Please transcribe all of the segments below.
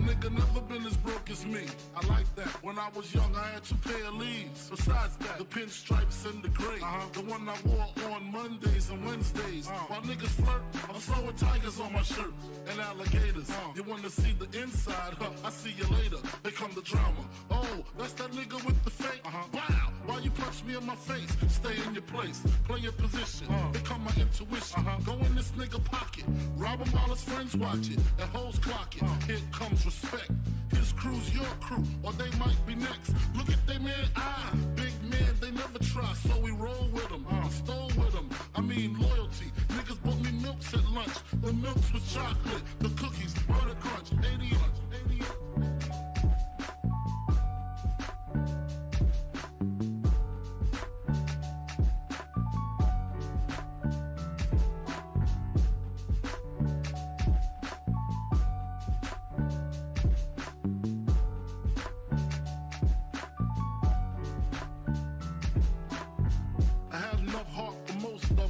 nigga never been as broke as me. I like that. When I was young, I had 2 pair of leaves. Besides that, the pinstripes and the gray. The one I wore on Mondays and Wednesdays. While niggas flirt, I'm sewing tigers on my shirt and alligators. You wanna see the inside? I see you later. They come the drama. Oh, that's that nigga with the fake. Wow, why you punch me in my face? Stay in your place, play your position. Become my intuition. Go in this nigga pocket, rob him while his friends watch it. And hoes clock it. Here comes respect. His crew's your crew, or they might be next. Look at they man, big man, they never try, so we roll with them. Stole with them, I mean loyalty. Niggas bought me milks at lunch. The milks with chocolate, the cookies, butter crunch, 80 lunch, 80 lunch.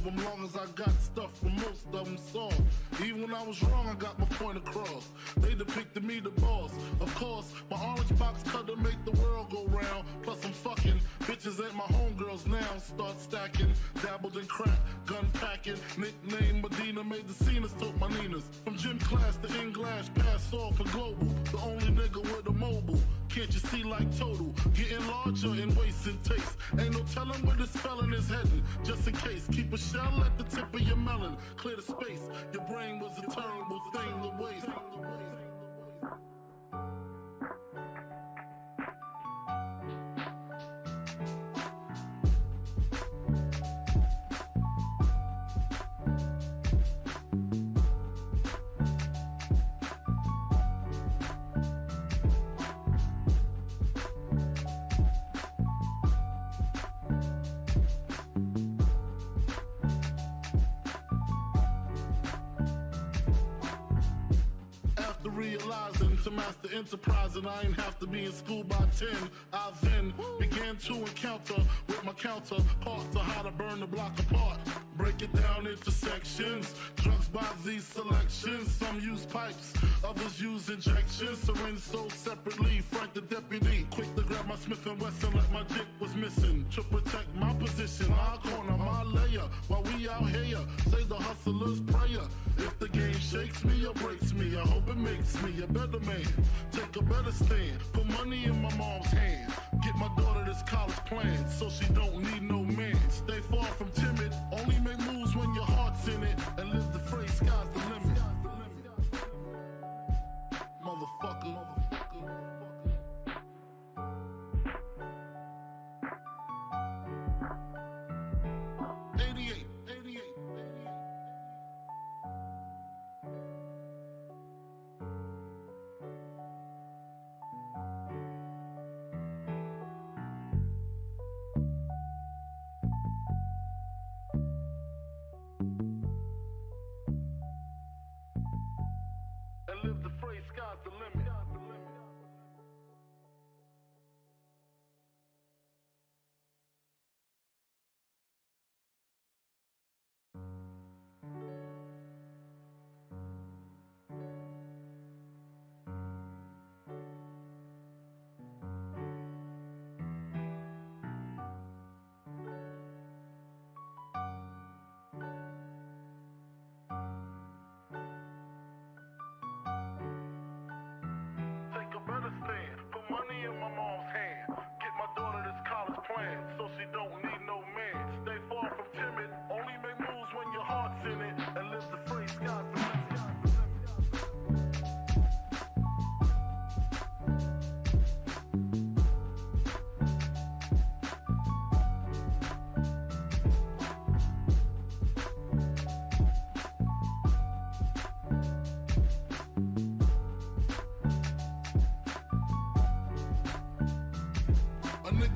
Long as I got stuff for most of them soft. Even when I was wrong, I got my point across. They depicted me the boss. Of course, my orange box cutter make the world go round. Plus I'm fucking bitches ain't my homegirls now. Start stacking, dabbled in crack, gun packing. Nickname Medina, made the scenes, took my Ninas. From gym class to in-glass, pass off for global. The only nigga with a mobile. Can't you see like total? Getting larger in waist and taste. Ain't no telling where the spelling is heading. Just in case, keep a shell at the tip of your melon. Clear the space. Your brain was a terrible thing to waste. Realizing to master enterprise, and I ain't have to be in school by 10. I then began to encounter with my counterparts to how to burn the block apart. Break it down into sections. Drugs by these selections. Some use pipes, others use injections. Syringe sold separately. Frank the deputy, quick to grab my Smith & Wesson like my dick was missing. To protect my position, my corner, my layer. While we out here, say the hustler's prayer. If the game shakes me or breaks me, I hope it makes me a better man. Take a better stand, put money in my mom's hand. Get my daughter this college plan, so she don't need no man. Stay far from timid, only make moves when your heart's in it. And live the phrase, sky's the limit. Motherfucker. 88. And live the phrase, sky's the limit. Put money in my mom's hand. Get my daughter this college plan, so she don't need no man. Stay far from timid, only make moves when your heart's in it. And live the free sky's the limit.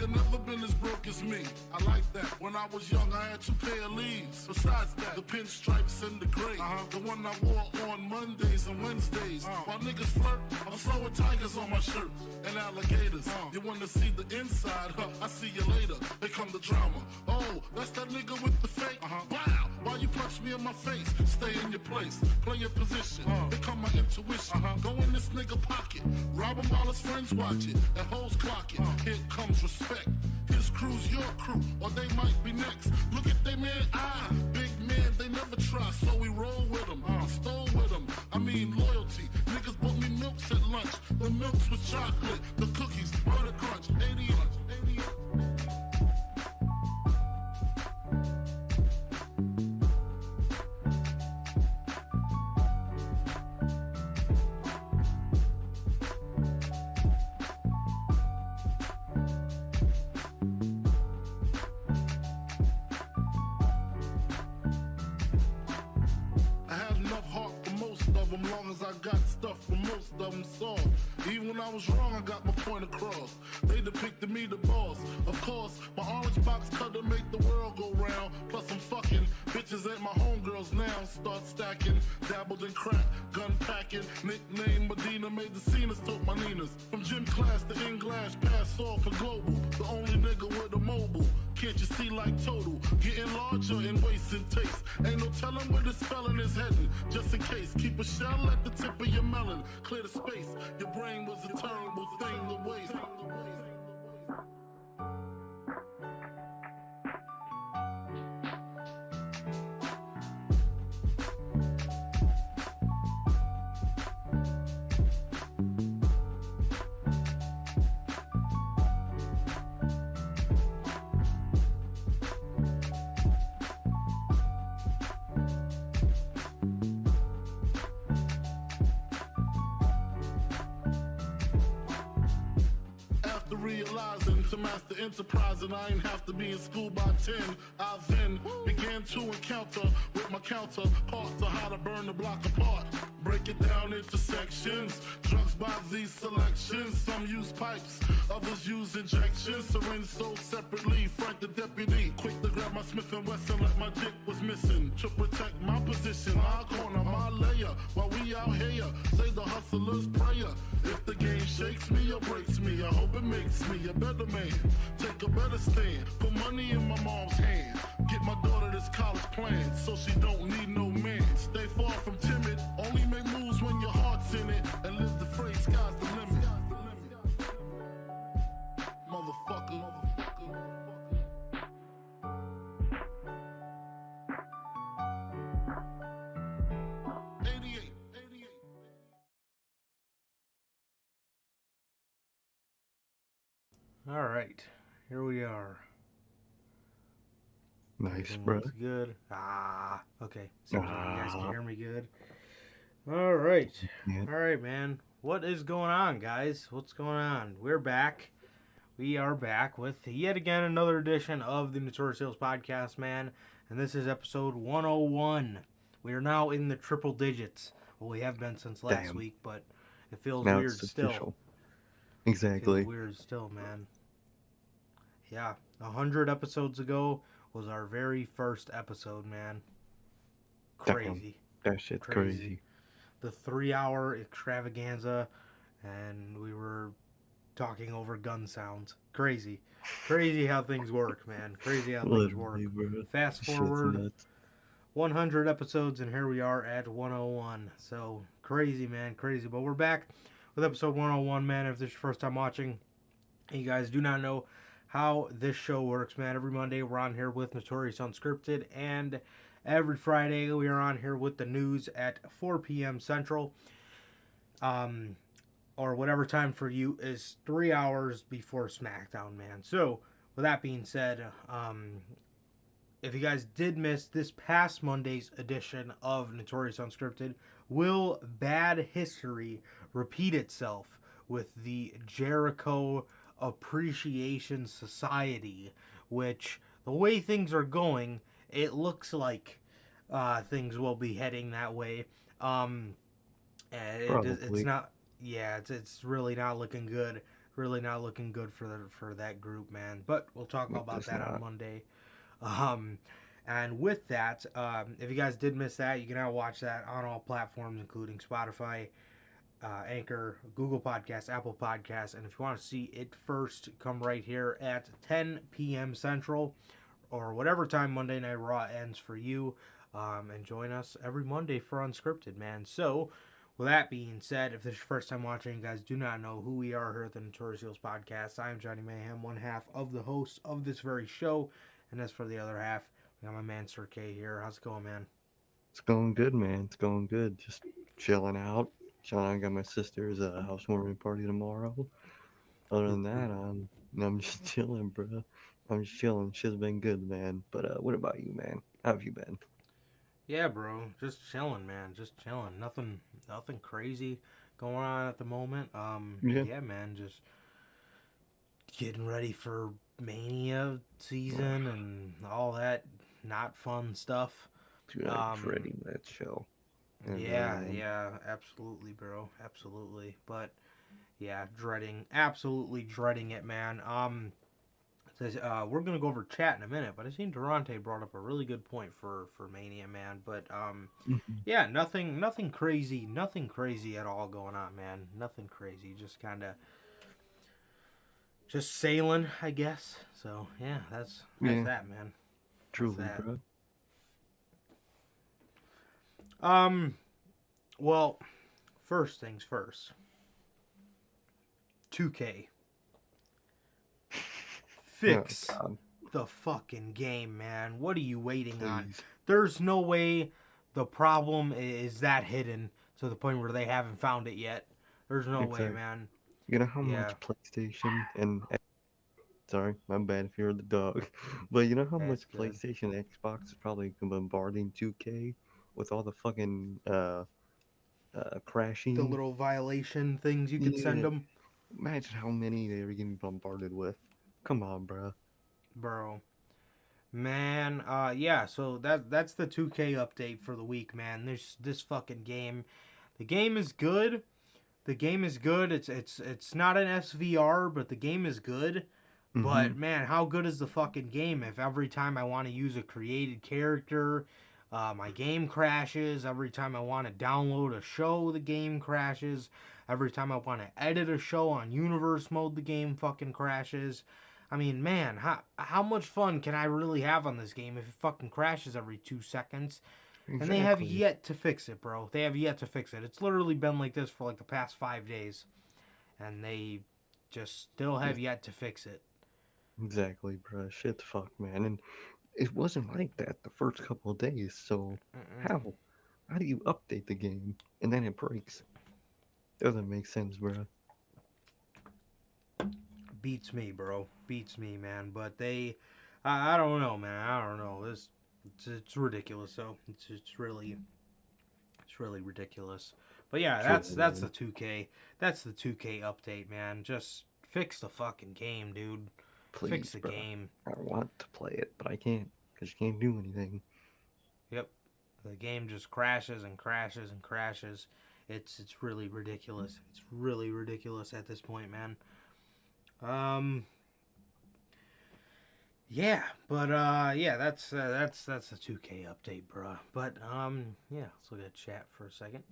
Never been as broke as me. I like that. When I was young, I had 2 pair of leaves. Besides that, the pinstripes and the gray. The one I wore on Mondays and Wednesdays. While niggas flirt, I'm sewing tigers on my shirt and alligators. You wanna see the inside? I see you later. They come the drama. Oh, that's that nigga with the fake. Wow, why you punch me in my face? Stay in your place, play your position. Become my intuition. Go in this this nigga pocket. Rob him while his friends watch it, and hoes clock it. Here comes respect. His crew's your crew, or they might be next. Look at they man, big man, they never try, so we roll with them. Stole with them, I mean loyalty. Niggas bought me milks at lunch. The milks with chocolate, the cookies, butter crunch, 80. Long as I got stuff for most of them soft. Even when I was wrong, I got my point across. They depicted me the boss. Of course, my orange box cutter make the world go round. Plus I'm fucking bitches ain't my homegirls now. Start stacking, dabbled in crack, gun packing. Nickname Medina, made the scenes, took my Ninas. From gym class to English, pass off for global. The only nigga with a mobile. Can't you see like total? Getting larger in waist and taste. Ain't no telling where the spelling is heading. Just in case, keep a shell at the tip of your melon. Clear the space. Your brain was a terrible thing to waste. Realizing to master enterprise, and I ain't have to be in school by 10. I then began to encounter with my counterparts of how to burn the block apart. Break it down into sections. Drugs by these selections. Some use pipes, others use injections. Syringe sold separately. Frank the deputy, quick to grab my Smith & Wesson like my dick was missing. To protect my position, my corner, my layer. While we out here, say the hustler's prayer. If the game shakes me or breaks me, I hope it makes me a better man. Take a better stand. Put money in my mom's hand. Get my daughter this college plan, so she don't need no man. Stay far from timid. Only make moves when your heart's in it. And live the phrase, sky's the limit. Motherfucker. All right, here we are. Nice, bro. Looks good. Okay. So you guys can hear me good. All right. Yeah. All right, man. What is going on, guys? What's going on? We're back. We are back with yet again another edition of the Notorious Sales Podcast, man. And this is episode 101. We are now in the triple digits. Well, we have been since last week, but it feels now weird it's still. official. Exactly. Feels weird still, man. Yeah, 100 episodes ago was our very first episode, man. Crazy. Damn. That shit's crazy. The 3-hour extravaganza, and we were talking over gun sounds. Crazy. Crazy how things work, man. Crazy how things work. Bro. Fast forward 100 episodes, and here we are at 101. So, crazy, man. Crazy. But we're back with episode 101, man. If this is your first time watching, and you guys do not know how this show works, man. Every Monday we're on here with Notorious Unscripted, and every Friday we are on here with the news at 4 p.m. Central, or whatever time for you is 3 hours before SmackDown, man. So, with that being said, if you guys did miss this past Monday's edition of Notorious Unscripted, will bad history repeat itself with the Jericho Appreciation Society, which, the way things are going, it looks like things will be heading that way. It's not, it's really not looking good. Really not looking good for that group, man. But we'll talk about that on Monday. And with that, if you guys did miss that, you can now watch that on all platforms, including Spotify, Anchor, Google Podcasts, Apple Podcasts, and if you want to see it first, come right here at 10 p.m. Central, or whatever time Monday Night Raw ends for you, and join us every Monday for Unscripted, man. So, with that being said, if this is your first time watching, you guys do not know who we are here at the Notorious podcast. I am Johnny Mayhem, one half of the host of this very show. And as for the other half, we got my man Sir K here. How's it going, man? It's going good, man. It's going good. Just chilling out. I got my sister's housewarming party tomorrow. Other than that, I'm just chilling, bro. I'm just chilling. Shit's been good, man. But what about you, man? How have you been? Yeah, bro. Just chilling, man. Just chilling. Nothing crazy going on at the moment. Yeah. Yeah, man. Just getting ready for Mania season and all that not fun stuff. Dude, I'm ready for that show. And, Yeah, absolutely, bro. Absolutely. But yeah, absolutely dreading it, man. We're gonna go over chat in a minute, but I seen Durante brought up a really good point for Mania, man. But yeah, nothing crazy at all going on, man. Nothing crazy, just sailing, I guess. So yeah, that's that, man. Truly, that. bro. Well, first things first. 2K. Fix the fucking game, man. What are you waiting on? There's no way the problem is that hidden to the point where they haven't found it yet. There's no way, man. You know how much PlayStation and sorry, my bad if you're the dog. But you know how much PlayStation and Xbox is probably bombarding 2K with all the fucking crashing. The little violation things you can send them. Imagine how many they were getting bombarded with. Come on, bro. Man, yeah, so that's the 2K update for the week, man. This fucking game. The game is good. It's not an SVR, but the game is good. Mm-hmm. But man, how good is the fucking game if every time I want to use a created character, my game crashes. Every time I want to download a show, the game crashes. Every time I want to edit a show on universe mode, the game fucking crashes. I mean, man, how much fun can I really have on this game if it fucking crashes every 2 seconds? Exactly. And they have yet to fix it, bro. They have yet to fix it. It's literally been like this for like the past 5 days. And they just still have yet to fix it. Exactly, bro. Shit the fuck, man. And it wasn't like that the first couple of days, so how do you update the game and then it breaks? Doesn't make sense, bro. Beats me, bro. Beats me, man. But I don't know, man. I don't know. It's ridiculous. So it's really ridiculous. But yeah, that's the 2K. That's the 2K update, man. Just fix the fucking game, dude. Please, fix the bro. game. I want to play it, but I can't because you can't do anything. Yep. The game just crashes and crashes and crashes. It's really ridiculous. It's really ridiculous at this point, man. Yeah, but yeah, that's a 2K update, bruh. But yeah, let's look at chat for a second.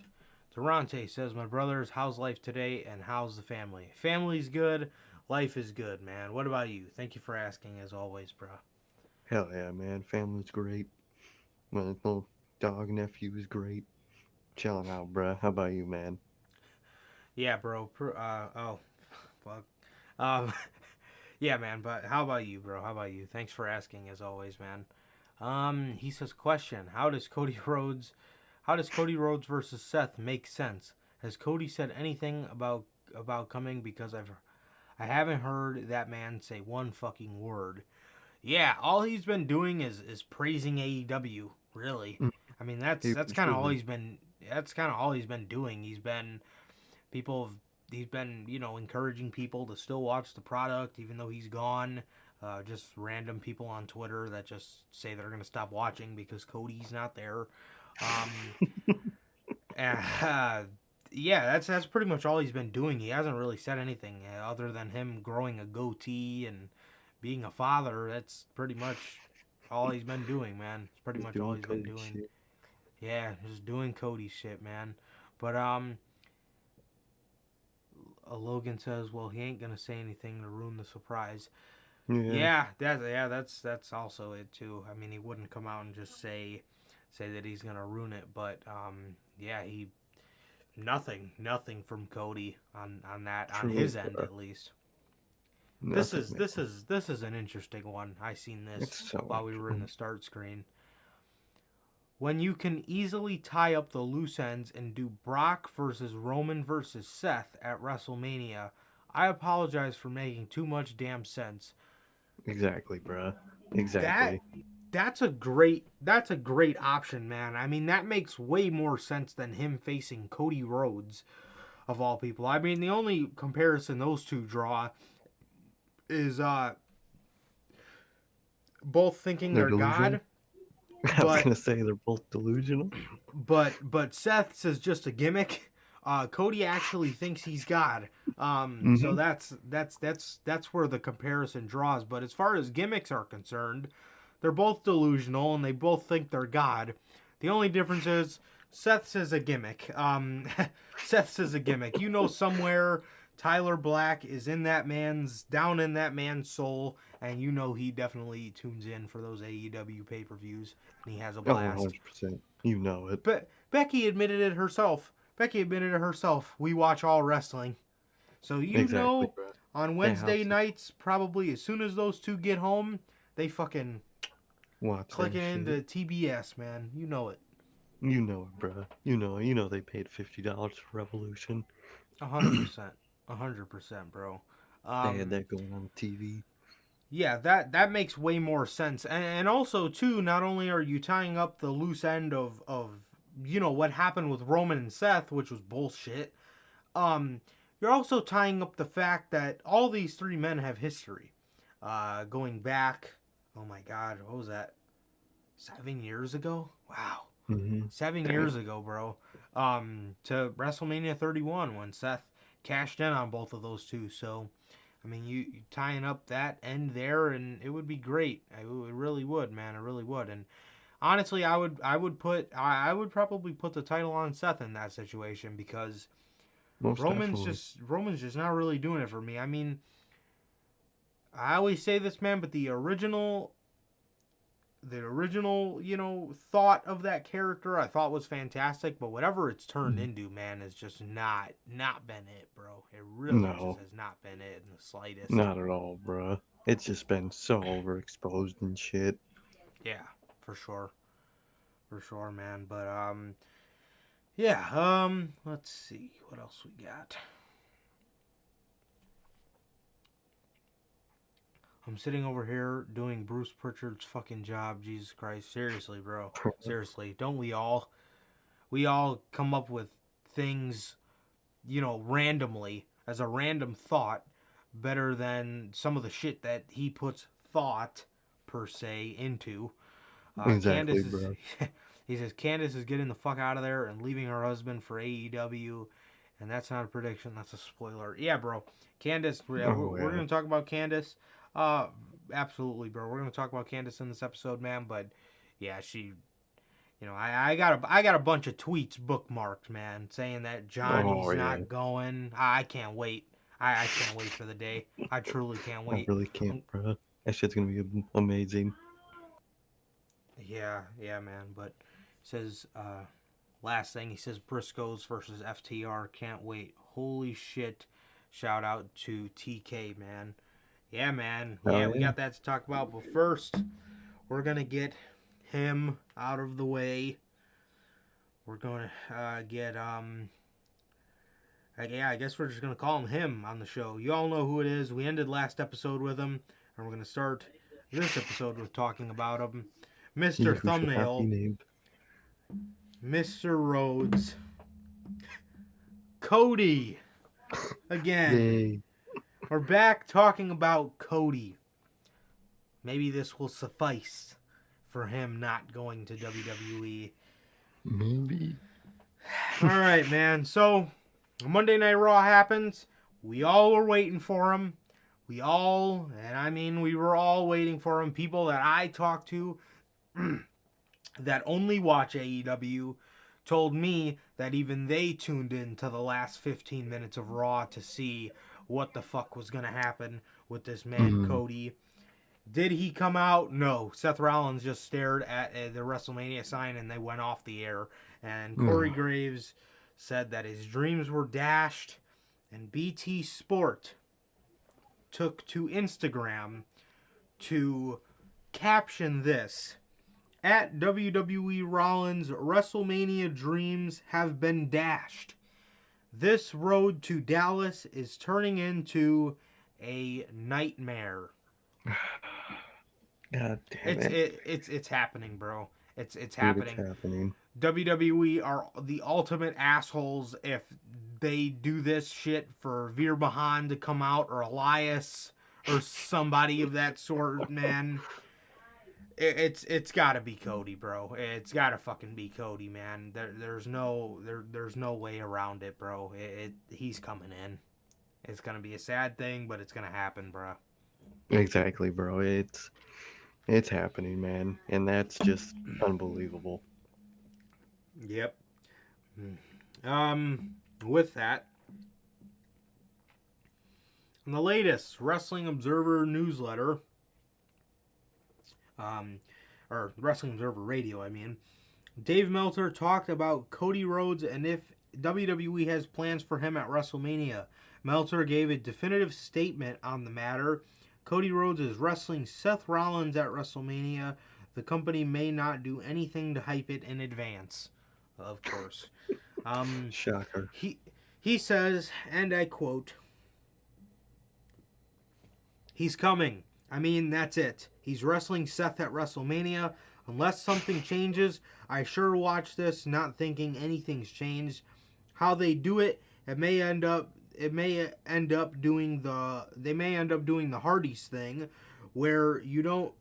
Durante says, "My brothers, how's life today, and how's the family? Family's good, life is good, man. What about you? Thank you for asking, as always, bruh." Hell yeah, man. Family's great. My little dog nephew is great. Chilling out, bruh. How about you, man? Yeah, bro. Oh, fuck. Yeah, man. But how about you, bro? How about you? Thanks for asking, as always, man. He says, question: How does Cody Rhodes versus Seth make sense? Has Cody said anything about coming? Because I haven't heard that man say one fucking word. Yeah, all he's been doing is praising AEW. Really, I mean that's kind of all he's been. That's kind of all he's been doing. He's been encouraging people to still watch the product even though he's gone. Just random people on Twitter that just say they're gonna stop watching because Cody's not there. Yeah, that's pretty much all he's been doing. He hasn't really said anything other than him growing a goatee and being a father. That's pretty much all he's been doing, man. It's pretty much all he's been doing. Shit. Yeah, just doing Cody shit, man. But Logan says, "Well, he ain't gonna say anything to ruin the surprise." Yeah, that's also it too. I mean, he wouldn't come out and just say that he's gonna ruin it, but yeah, he Nothing from Cody on that, on True, his end bro. at least. Nothing, man. This is an interesting one. I seen this It's so while we were in the interesting. start screen. When you can easily tie up the loose ends and do Brock versus Roman versus Seth at WrestleMania, I apologize for making too much damn sense. Exactly, bro. That Exactly. that's a great option, man. I mean, that makes way more sense than him facing Cody Rhodes of all people. I mean, the only comparison those two draw is both thinking They're they're delusional. God, I was but gonna say they're both delusional. but Seth's is just a gimmick. Cody actually thinks he's God. So Mm-hmm. that's where the comparison draws. But as far as gimmicks are concerned, they're both delusional and they both think they're God. The only difference is Seth's is a gimmick. Seth's is a gimmick. You know, somewhere Tyler Black is down in that man's soul, and you know he definitely tunes in for those AEW pay-per-views, and he has a Oh, blast. 100%. You know it. But Becky admitted it herself. We watch all wrestling. So you Exactly, know, bro. on They Wednesday have to nights, probably as soon as those two get home, they fucking watch that clicking into shit. TBS, man. You know it. You know it, bro. You know they paid $50 for Revolution. 100%. 100%, bro. They had Um, that going on TV. yeah, that makes way more sense. And also, too, not only are you tying up the loose end of what happened with Roman and Seth, which was bullshit, you're also tying up the fact that all these three men have history. Going back, oh my God, what was that? 7 years ago? Wow. Mm-hmm. 7 years ago, bro. To WrestleMania 31 when Seth cashed in on both of those two. So, I mean, you tying up that end there, and it would be great. It really would, man. It really would. And honestly, I would probably put the title on Seth in that situation because Most definitely. Roman's just not really doing it for me. I mean, I always say this, man, but the original, thought of that character I thought was fantastic, but whatever it's turned into, man, is just not been it, bro. It really No, just has not been it in the slightest. not at all, bro. It's just been so overexposed and shit. Yeah, for sure. For sure, man. But yeah, let's see what else we got. I'm sitting over here doing Bruce Pritchard's fucking job. Jesus Christ. Seriously, bro. Seriously. Don't we all? We all come up with things, randomly, as a random thought, better than some of the shit that he puts thought, per se, into. Exactly, Candice is. bro. He says Candice is getting the fuck out of there and leaving her husband for AEW. And that's not a prediction, that's a spoiler. Yeah, bro. Candice, we're Yeah. going to talk about Candice. Absolutely, bro. We're going to talk about Candice in this episode, man. But yeah, she, I got a bunch of tweets bookmarked, man, saying that Johnny's Oh, yeah. not going. I can't wait. I can't wait for the day. I truly can't I wait. really can't, bro. That shit's gonna be amazing. Yeah, man. But he says, last thing, he says Briscoes versus FTR. Can't wait. Holy shit. Shout out to TK, man. Yeah, man. Oh, Yeah, we yeah. got that to talk about. But first, we're going to get him out of the way. We're going to get, I guess we're just going to call him on the show. You all know who it is. We ended last episode with him. And we're going to start this episode with talking about him. You Mr. who should not be Thumbnail, named. Mr. Rhodes, Cody, again. Yay. We're back talking about Cody. Maybe this will suffice for him not going to WWE. Maybe. All right, man. So, Monday Night Raw happens. We all were waiting for him. We were all waiting for him. People that I talked to that only watch AEW told me that even they tuned in to the last 15 minutes of Raw to see what the fuck was going to happen with this man, Cody. Did he come out? No. Seth Rollins just stared at the WrestleMania sign and they went off the air. And Corey Graves said that his dreams were dashed, and BT Sport took to Instagram to caption this: at WWE Rollins, WrestleMania dreams have been dashed. This road to Dallas is turning into a nightmare. God damn it. It's happening, bro. It's Dude, happening. it's happening. WWE are the ultimate assholes if they do this shit for Veer Mahaan to come out, or Elias, or somebody of that sort, man. It's gotta be Cody, bro. It's gotta fucking be Cody, man. There's no way around it, bro. He's coming in. It's gonna be a sad thing, but it's gonna happen, bro. Exactly, bro. It's happening, man. And that's just unbelievable. Yep. With that, in the latest Wrestling Observer newsletter, or Wrestling Observer Radio, I mean, Dave Meltzer talked about Cody Rhodes and if WWE has plans for him at WrestleMania. Meltzer gave a definitive statement on the matter. Cody Rhodes is wrestling Seth Rollins at WrestleMania. The company may not do anything to hype it in advance. Of course. Shocker. He says, and I quote, "He's coming. I mean, that's it. He's wrestling Seth at WrestleMania. Unless something changes, I sure watch this not thinking anything's changed. How they do it, they may end up doing the Hardys thing, where you know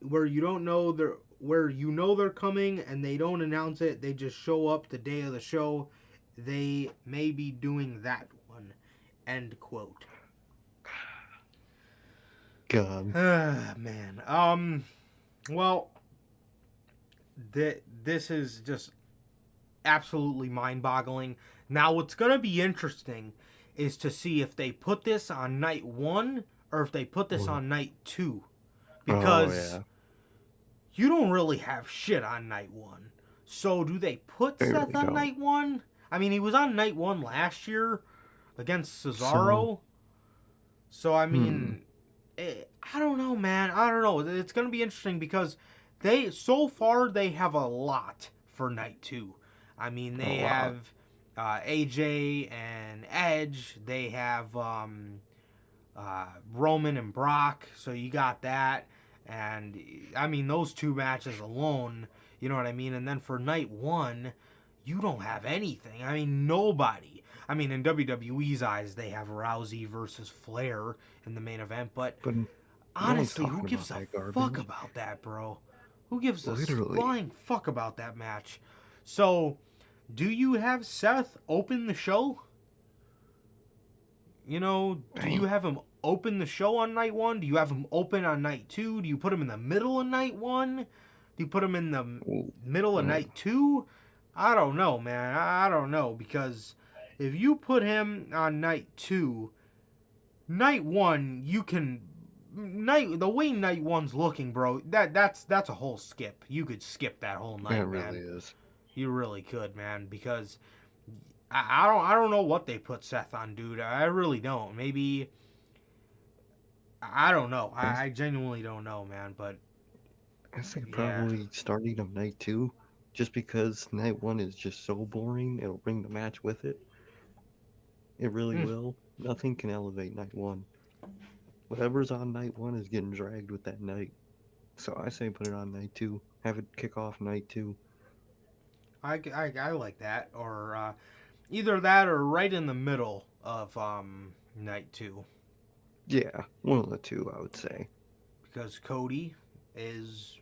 they're coming and they don't announce it. They just show up the day of the show. They may be doing that one." End quote. God. Man. Well, this is just absolutely mind-boggling. Now, what's going to be interesting is to see if they put this on night 1 or if they put this on night 2. Because you don't really have shit on night 1. So do they put Seth on night 1? I mean, he was on night 1 last year against Cesaro. So I mean, I don't know, man. I don't know. It's going to be interesting because so far they have a lot for night 2. I mean, they have AJ and Edge. They have Roman and Brock. So you got that. And, I mean, those 2 matches alone, you know what I mean? And then for night 1, you don't have anything. I mean, nobody. I mean, in WWE's eyes, they have Rousey versus Flair in the main event. But honestly, who gives a fuck about that, bro? Who gives a flying fuck about that match? So, do you have Seth open the show? You know, do you have him open the show on night 1? Do you have him open on night 2? Do you put him in the middle of night 1? Do you put him in the middle of night 2? I don't know, man. I don't know, because if you put him on night 2, night 1, you can the way night 1's looking, bro, that's a whole skip. You could skip that whole night, man. It really is. You really could, man, because I don't know what they put Seth on, dude. I really don't. Maybe I don't know. I genuinely don't know, man. But I think probably starting of night 2, just because night 1 is just so boring. It'll bring the match with it. It really will. Nothing can elevate night 1. Whatever's on night 1 is getting dragged with that night. So I say put it on night 2. Have it kick off night 2. I like that, or either that or right in the middle of night 2. Yeah, one of the 2, I would say. Because Cody is,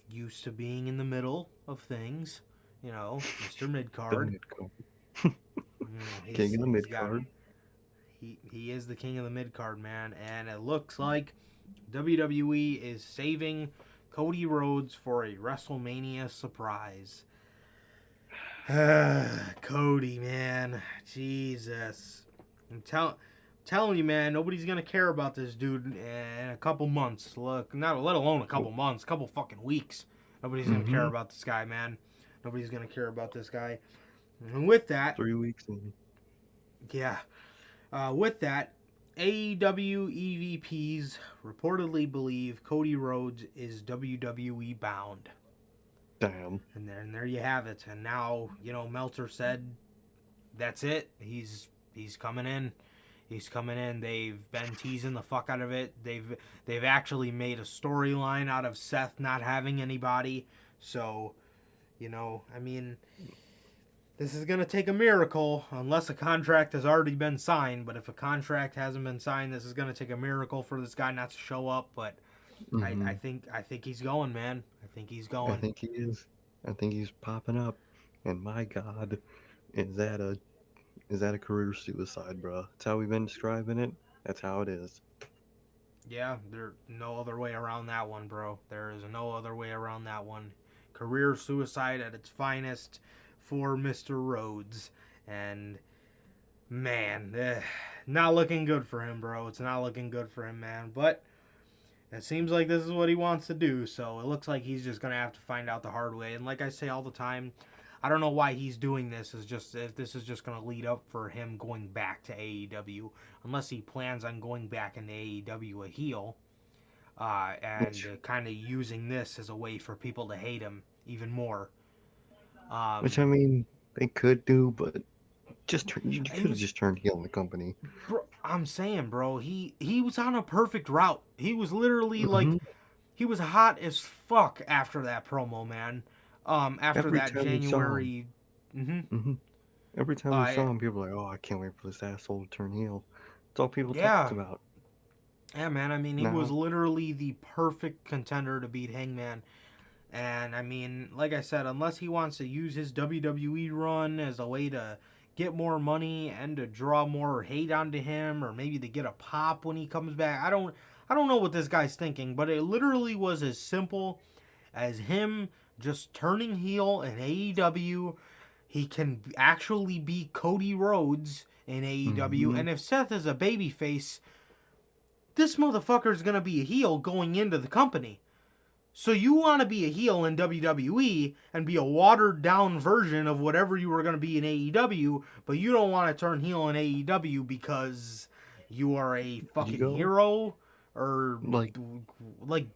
used to being in the middle of things. Mr. Mid-Card. King of the mid-card. He is the king of the mid-card, man. And it looks like WWE is saving Cody Rhodes for a WrestleMania surprise. Cody, man. Jesus. I'm telling you, man, nobody's going to care about this dude in a couple months. Look, not let alone a couple months, a couple fucking weeks. Nobody's going to care about this guy, man. Nobody's going to care about this guy. And with that, 3 weeks in. yeah, with that, AEW EVPs reportedly believe Cody Rhodes is WWE bound. Damn. And there you have it. And now, Meltzer said that's it. He's coming in. He's coming in. They've been teasing the fuck out of it. They've actually made a storyline out of Seth not having anybody. So, I mean, this is going to take a miracle unless a contract has already been signed. But if a contract hasn't been signed, this is going to take a miracle for this guy not to show up. But Mm-hmm. I think he's going, man. I think he's I going. think he is. I think he's popping up. And my God, is that a career suicide, bro? That's how we've been describing it. That's how it is. Yeah, there's no other way around that one, bro. There is no other way around that one. Career suicide at its finest for Mr. Rhodes. And, man, not looking good for him, bro. It's not looking good for him, man. But it seems like this is what he wants to do. So it looks like he's just going to have to find out the hard way. And like I say all the time, I don't know why he's doing this. Is just if this is just going to lead up for him going back to AEW, unless he plans on going back into AEW a heel, and kind of using this as a way for people to hate him even more. Which I mean, they could do, but you could have just turned heel in the company. Bro, I'm saying, bro, he was on a perfect route. He was literally like, he was hot as fuck after that promo, man. After Every that time we saw January. Every time we saw him, people were like, "Oh, I can't wait for this asshole to turn heel." That's all people talked about. Yeah, man. I mean, he was literally the perfect contender to beat Hangman. And I mean, like I said, unless he wants to use his WWE run as a way to get more money and to draw more hate onto him, or maybe to get a pop when he comes back, I don't know what this guy's thinking. But it literally was as simple as him just turning heel in AEW. He can actually be Cody Rhodes in AEW, and if Seth is a babyface, this motherfucker's gonna be a heel going into the company. So you want to be a heel in WWE and be a watered down version of whatever you were going to be in AEW, but you don't want to turn heel in AEW because you are a fucking hero? Or like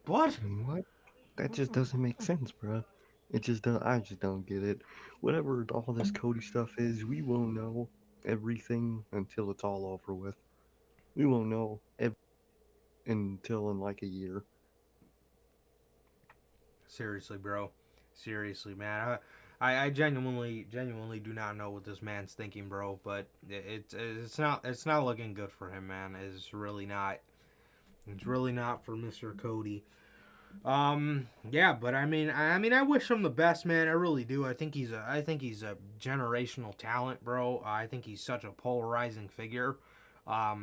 what? What? That just doesn't make sense, bro. It just don't. I just don't get it. Whatever all this Cody stuff is, we won't know everything until it's all over with. We won't know until in like a year. Seriously, bro. Seriously, man. I genuinely do not know what this man's thinking, bro. But it's not looking good for him, man. It's really not. It's really not for Mr. Cody. Yeah, but I mean, I wish him the best, man. I really do. I think he's a generational talent, bro. I think he's such a polarizing figure. Oh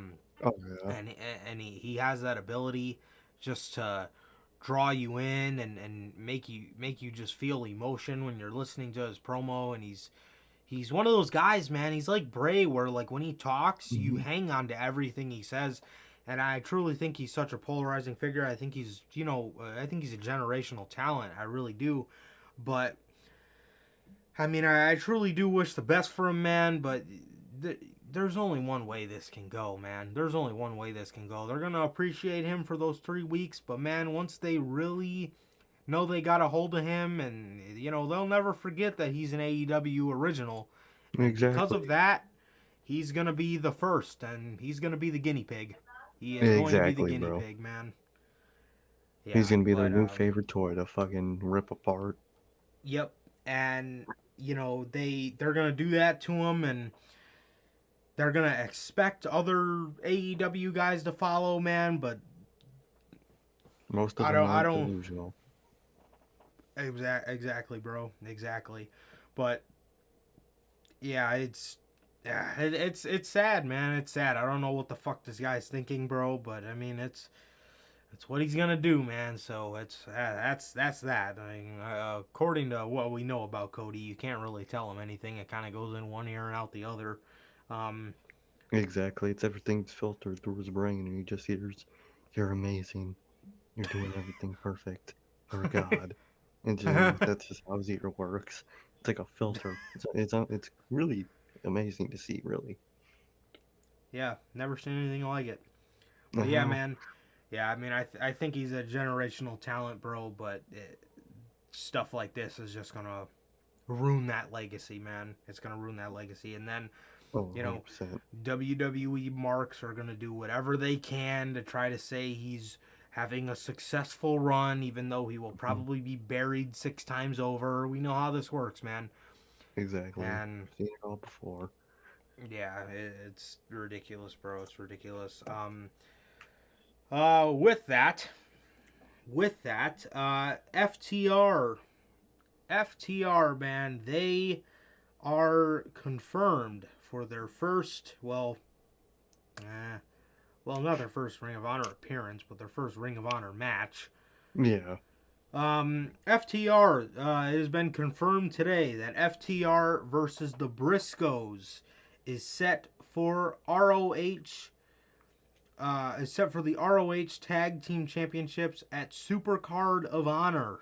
yeah. And he has that ability just to draw you in and make you just feel emotion when you're listening to his promo. And he's one of those guys, man. He's like Bray, where like when he talks, you hang on to everything he says. And I truly think he's such a polarizing figure. I think he's I think he's a generational talent. I really do. But I mean, I truly do wish the best for him, man. But there's only one way this can go, man. There's only one way this can go. They're going to appreciate him for those 3 weeks. But, man, once they really know they got a hold of him, and, they'll never forget that he's an AEW original. Exactly. Because of that, he's going to be the first, and he's going to be the guinea pig. He is going to be the guinea pig, man. Yeah, he's going to be their new favorite toy to fucking rip apart. Yep. And, they're going to do that to him, and they're going to expect other AEW guys to follow, man, but most of them are delusional. Exactly, bro. Exactly. But yeah, it's sad, man. It's sad. I don't know what the fuck this guy's thinking, bro, but I mean, it's what he's gonna do, man. So that's that. I mean, according to what we know about Cody, you can't really tell him anything. It kind of goes in one ear and out the other. Exactly. It's everything's filtered through his brain, and he just hears, "You're amazing. You're doing everything perfect. You're a god." And that's just how his ear works. It's like a filter. It's really amazing to see, really. Yeah, never seen anything like it. I But yeah, know. man. Yeah, I mean, I think he's a generational talent, bro. But stuff like this is just gonna ruin that legacy, man. It's gonna ruin that legacy, and then Oh, you know, 100%. WWE marks are gonna do whatever they can to try to say he's having a successful run, even though he will Mhm. probably be buried 6 times over. We know how this works, man. Exactly. And Seen it all before. yeah, it's ridiculous, bro. It's ridiculous. With that, FTR, man, they are confirmed for their first, not their first Ring of Honor appearance, but their first Ring of Honor match. Yeah. FTR, it has been confirmed today that FTR versus the Briscoes is set for ROH. Is set for the ROH Tag Team Championships at Supercard of Honor.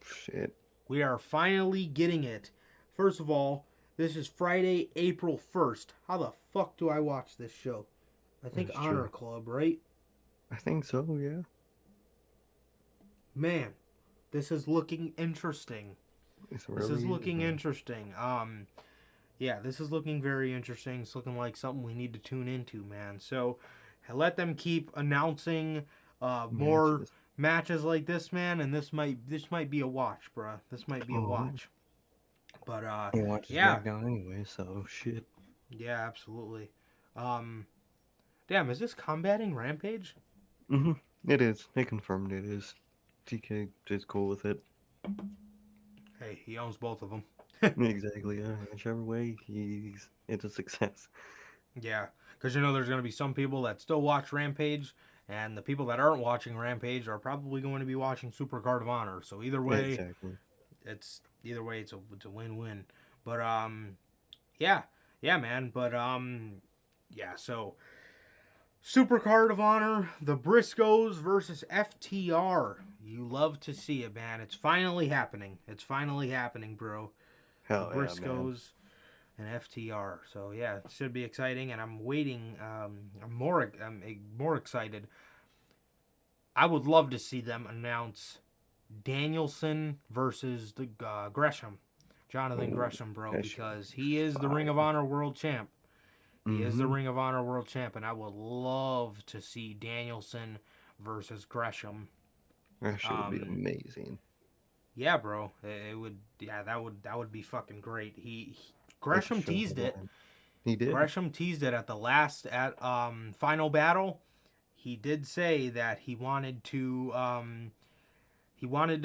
Shit. We are finally getting it. First of all, this is Friday, April 1st. How the fuck do I watch this show? I think That's Honor true. Club, right? I think so, yeah. Man, this is looking interesting. It's This is really is, looking man. interesting. Yeah, this is looking very interesting. It's looking like something we need to tune into, man. So, let them keep announcing more Matches. matches like this, man, and this might be a watch, bruh. This might be a Oh, watch. But I watch yeah, SmackDown anyway, so shit. yeah, absolutely. Um, damn, is this combating Rampage? Mm-hmm. It is. They confirmed it is. TK is cool with it. Hey, he owns both of them. Exactly, yeah. Whichever way, it's a success. Yeah, because there's going to be some people that still watch Rampage, and the people that aren't watching Rampage are probably going to be watching Super Card of Honor. So Exactly. it's a win-win. But yeah, yeah, man. But yeah. So Super Card of Honor, the Briscoes versus FTR. You love to see it, man. It's finally happening. It's finally happening, bro. The Hell yeah, man. Briscoes and FTR. So yeah, it should be exciting, and I'm waiting. I'm more excited. I would love to see them announce Danielson versus the Gresham, Jonathan Oh, Gresham, bro, that shit would because be he is the Ring of fire. Honor World Champ. He is the Mm-hmm. Ring of Honor World Champ, and I would love to see Danielson versus Gresham. That shit would be Um, amazing. yeah, bro, it would. Yeah, that would be fucking great. Like a Gresham show teased it. line. He did. Gresham teased it at the last at final battle. He did say that he wanted to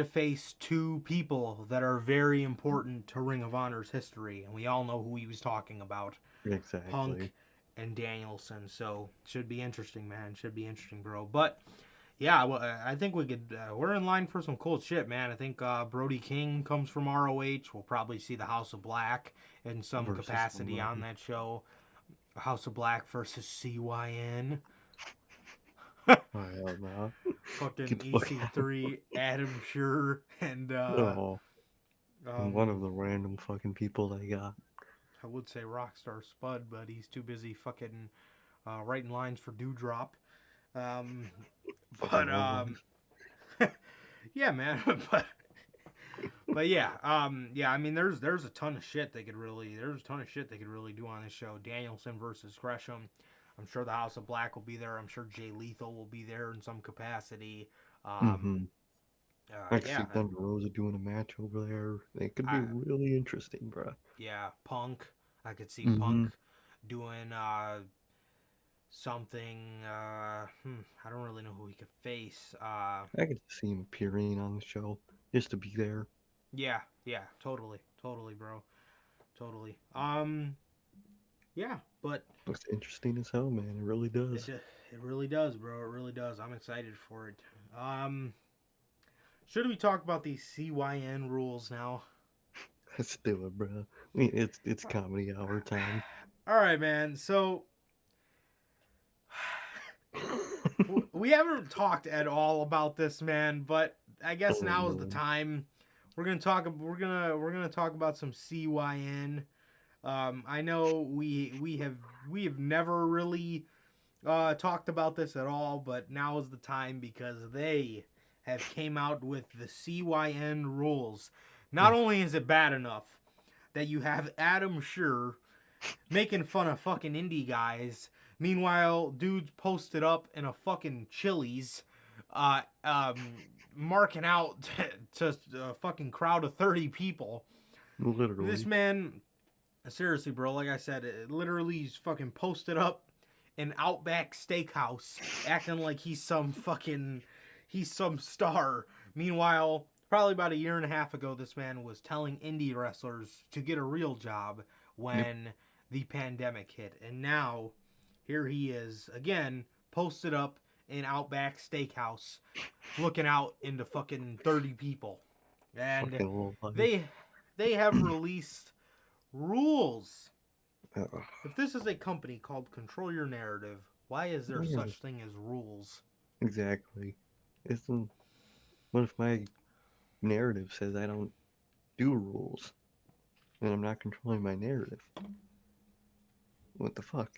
face two people that are very important to Ring of Honor's history, and we all know who he was talking about: Exactly. Punk and Danielson. So should be interesting, man. Should be interesting, bro. But yeah, well, I think we could. We're in line for some cool shit, man. I think Brody King comes from ROH. We'll probably see the House of Black in some Versus capacity on somebody. that show. House of Black versus CYN. Oh, hell no. Fucking Get the fuck out of EC3, Adam Scher, and Oh, and one um, of the random fucking people they got. I would say Rockstar Spud, but he's too busy fucking writing lines for Dewdrop. Um, Fucking but robot. yeah, man. But yeah, yeah. I mean, there's a ton of shit there's a ton of shit they could really do on this show. Danielson versus Gresham. I'm sure the House of Black will be there. I'm sure Jay Lethal will be there in some capacity. Mm-hmm. I could see Yeah, Thunder Rosa doing a match over there. It could be I, really interesting, bro. yeah, Punk. I could see Mm-hmm. Punk doing something. I don't really know who he could face. I could see him appearing on the show just to be there. Yeah, yeah, totally, totally, bro, totally. Yeah, but Looks interesting as hell, man. It really it does. it really does, bro. It really does. I'm excited for it. Should we talk about these CYN rules now? Let's do it, bro. I mean, it's comedy hour time. All right, man. So we haven't talked at all about this, man, but I guess Oh now is the no. time. we're gonna talk about some CYN. I know we have never really talked about this at all, but now is the time because they have came out with the CYN rules. Not only is it bad enough that you have Adam Scherr making fun of fucking indie guys, meanwhile dudes posted up in a fucking Chili's, uh, um, marking out to a fucking crowd of 30 people. Literally. This man, seriously, bro, like I said, it literally he's fucking posted up in Outback Steakhouse, acting like he's some star. Meanwhile, probably about a year and a half ago, this man was telling indie wrestlers to get a real job when the pandemic hit. And now, here he is, again, posted up in Outback Steakhouse, looking out into fucking 30 people. And they have released rules. If this is a company called Control Your Narrative, why is there such thing as rules? Exactly. What if my narrative says I don't do rules and I'm not controlling my narrative? What the fuck?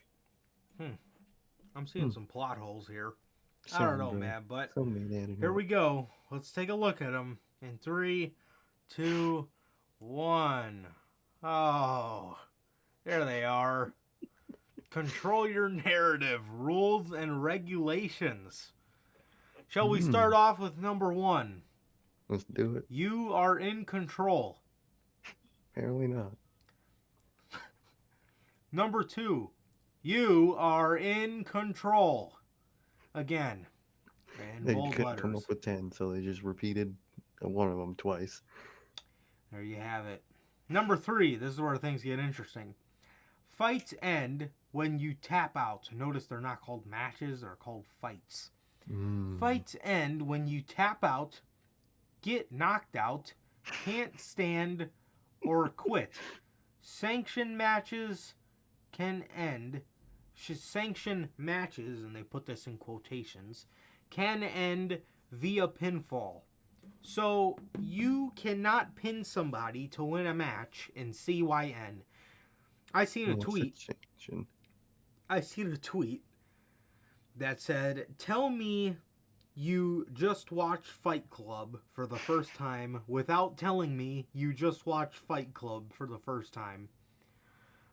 I'm seeing some plot holes here. I don't know, man, but here we go. Let's take a look at them in 3, 2, 1. Oh, there they are. Control Your Narrative, rules and regulations. Shall we start off with number 1? Let's do it. You are in control. Apparently not. Number 2, you are in control. Again, in They bold couldn't letters. come up with 10, so they just repeated one of them twice. There you have it. Number 3, this is where things get interesting. Fights end when you tap out. Notice they're not called matches, they're called fights. Fights end when you tap out, get knocked out, can't stand, or quit. Sanctioned matches can end. Sanctioned matches, and they put this in quotations, can end via pinfall. So you cannot pin somebody to win a match in CYN. I seen a tweet that said, tell me you just watched Fight Club for the first time without telling me you just watched Fight Club for the first time.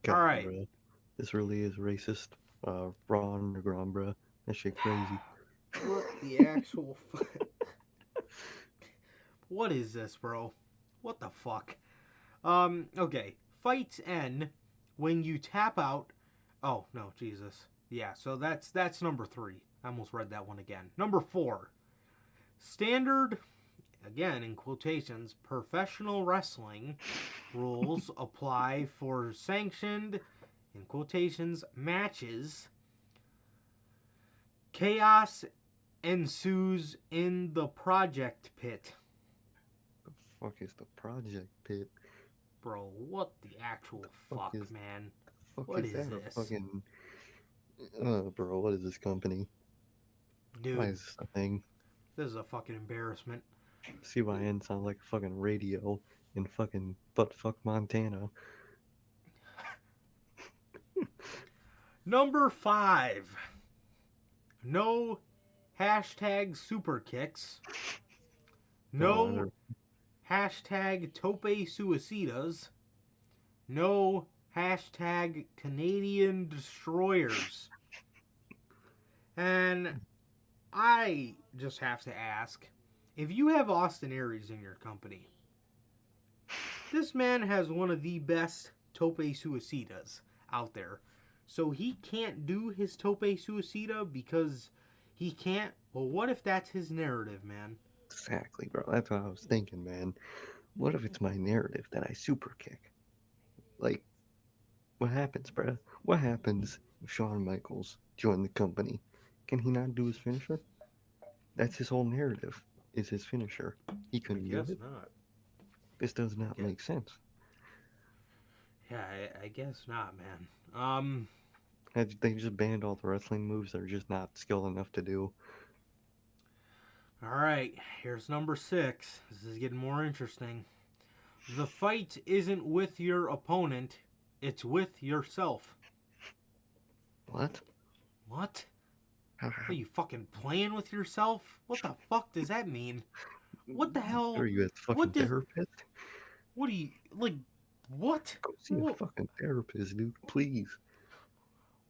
God, all right. Bro. This really is racist. Raw underground, bro. That shit crazy. What the actual What is this, bro? What the fuck? Okay. Fights end when you tap out. Oh, no, Jesus. Yeah, so that's number 3. I almost read that one again. Number 4. Standard, again in quotations, professional wrestling rules apply for sanctioned, in quotations, matches. Chaos ensues in the project pit. The fuck is the project pit? Bro, what the actual fuck, man? Fuck What is that this? Fucking... bro, what is this company? Dude, why is this a thing? This is a fucking embarrassment. CYN sounds like fucking radio in fucking buttfuck Montana. Number 5. No hashtag super kicks. No hashtag tope suicidas. No hashtag Canadian destroyers. And I just have to ask, if you have Austin Aries in your company, this man has one of the best tope suicidas out there. So he can't do his tope suicida because he can't. Well, what if that's his narrative, man? Exactly, bro. That's what I was thinking, man. What if it's my narrative that I super kick? Like, what happens, bro? What happens if Shawn Michaels joined the company? Can he not do his finisher? That's his whole narrative. Is his finisher? He couldn't do it. Not. This does not make sense. Yeah, I guess not, man. They just banned all the wrestling moves that are just not skilled enough to do. All right, here's number 6. This is getting more interesting. The fight isn't with your opponent, it's with yourself. What? What? Are you fucking playing with yourself? What the fuck does that mean? What the hell? Are you a What fucking does? therapist? What do you like? What? Go see a What? fucking therapist, dude. Please.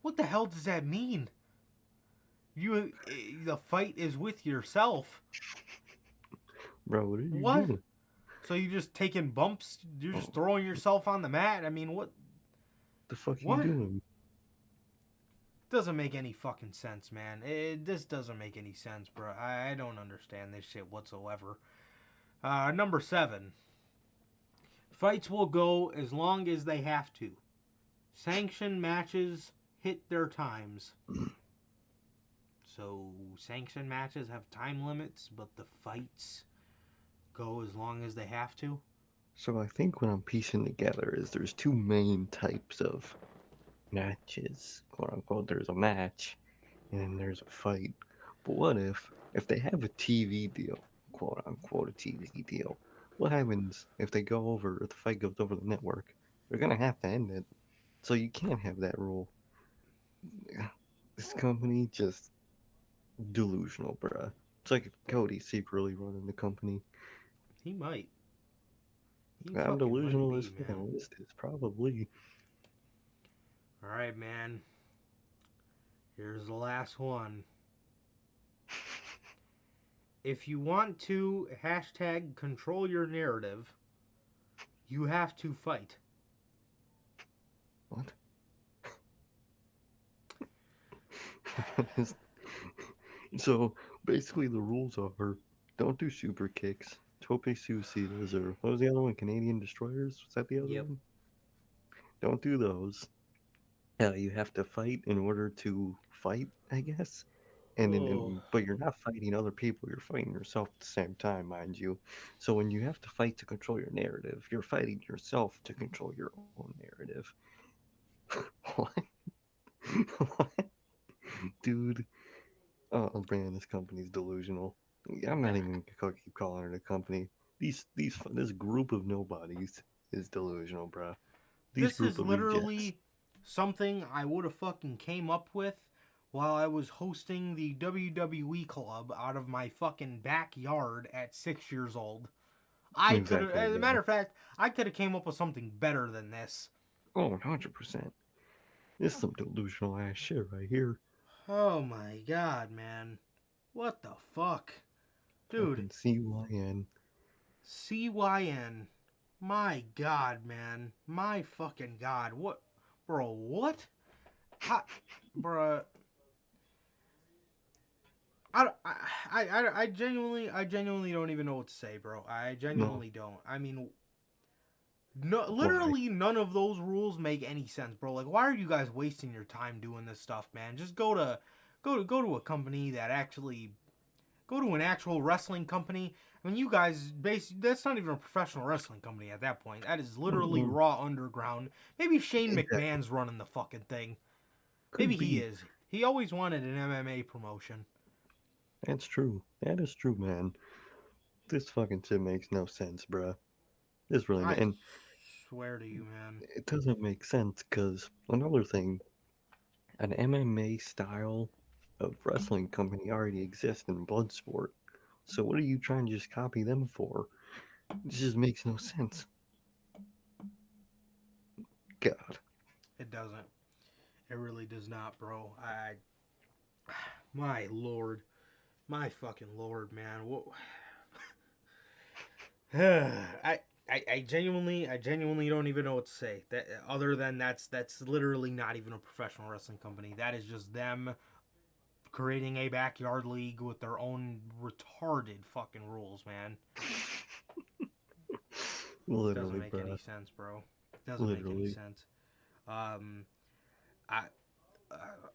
What the hell does that mean? The fight is with yourself. Bro, what are you What? doing? So you just taking bumps? You're just Oh, throwing yourself on the mat? I mean, what? the fuck are you What? doing? Doesn't make any fucking sense, man. This doesn't make any sense, bro. I don't understand this shit whatsoever. Number 7. Fights will go as long as they have to. Sanctioned matches hit their times. So, sanctioned matches have time limits, but the fights go as long as they have to? So I think what I'm piecing together is there's two main types of matches, quote unquote. There's a match, and then there's a fight. But what if they have a TV deal, quote unquote, a TV deal? What happens if they go over, if the fight goes over the network? They're gonna have to end it. So you can't have that rule. This company just delusional, bruh. It's like if Cody secretly running the company. He might. He I'm fucking might delusional as be, man. hell. This is probably. Alright, man. Here's the last one. If you want to hashtag control your narrative, you have to fight. What? So basically, the rules are don't do super kicks, tope suicidas, or what was the other one? Canadian destroyers? Was that the other Yep. one? Don't do those. You have to fight in order to fight, I guess. Oh. But you're not fighting other people. You're fighting yourself at the same time, mind you. So when you have to fight to control your narrative, you're fighting yourself to control your own narrative. What? What? Dude. Oh man, this company's delusional. I'm not even gonna keep calling it a company. This group of nobodies is delusional, bruh. These This group is of rejects. literally something I would have fucking came up with while I was hosting the WWE club out of my fucking backyard at 6 years old. I could have, Exactly, as a bro. matter of fact, I could have came up with something better than this. Oh, 100%. This is some delusional ass shit right here. Oh my god, man. What the fuck? Dude, Fucking CYN. CYN. My god, man. My fucking god. What? Bro, what? How, bruh. I genuinely don't even know what to say, bro. I No. genuinely don't. I mean, no, Why? literally none of those rules make any sense, bro. Like, why are you guys wasting your time doing this stuff, man? Just go to a company that actually go to an actual wrestling company. I mean, you guys, that's not even a professional wrestling company at that point. That is literally Mm-mm. Raw Underground. Maybe Shane Exactly. McMahon's running the fucking thing. Maybe Could he be. is. He always wanted an MMA promotion. That's true. That is true, man. This fucking shit makes no sense, bruh. This really, I and swear to you, man. it doesn't make sense because another thing, an MMA style of wrestling company already exists in Bloodsport. So what are you trying to just copy them for? It just makes no sense. God. It doesn't. It really does not, bro. My lord. My fucking lord, man. What? I genuinely don't even know what to say. That other than that's literally not even a professional wrestling company. That is just them creating a backyard league with their own retarded fucking rules, man. Doesn't Literally, make any bruh. sense, bro. Doesn't make any Literally. sense. Um, I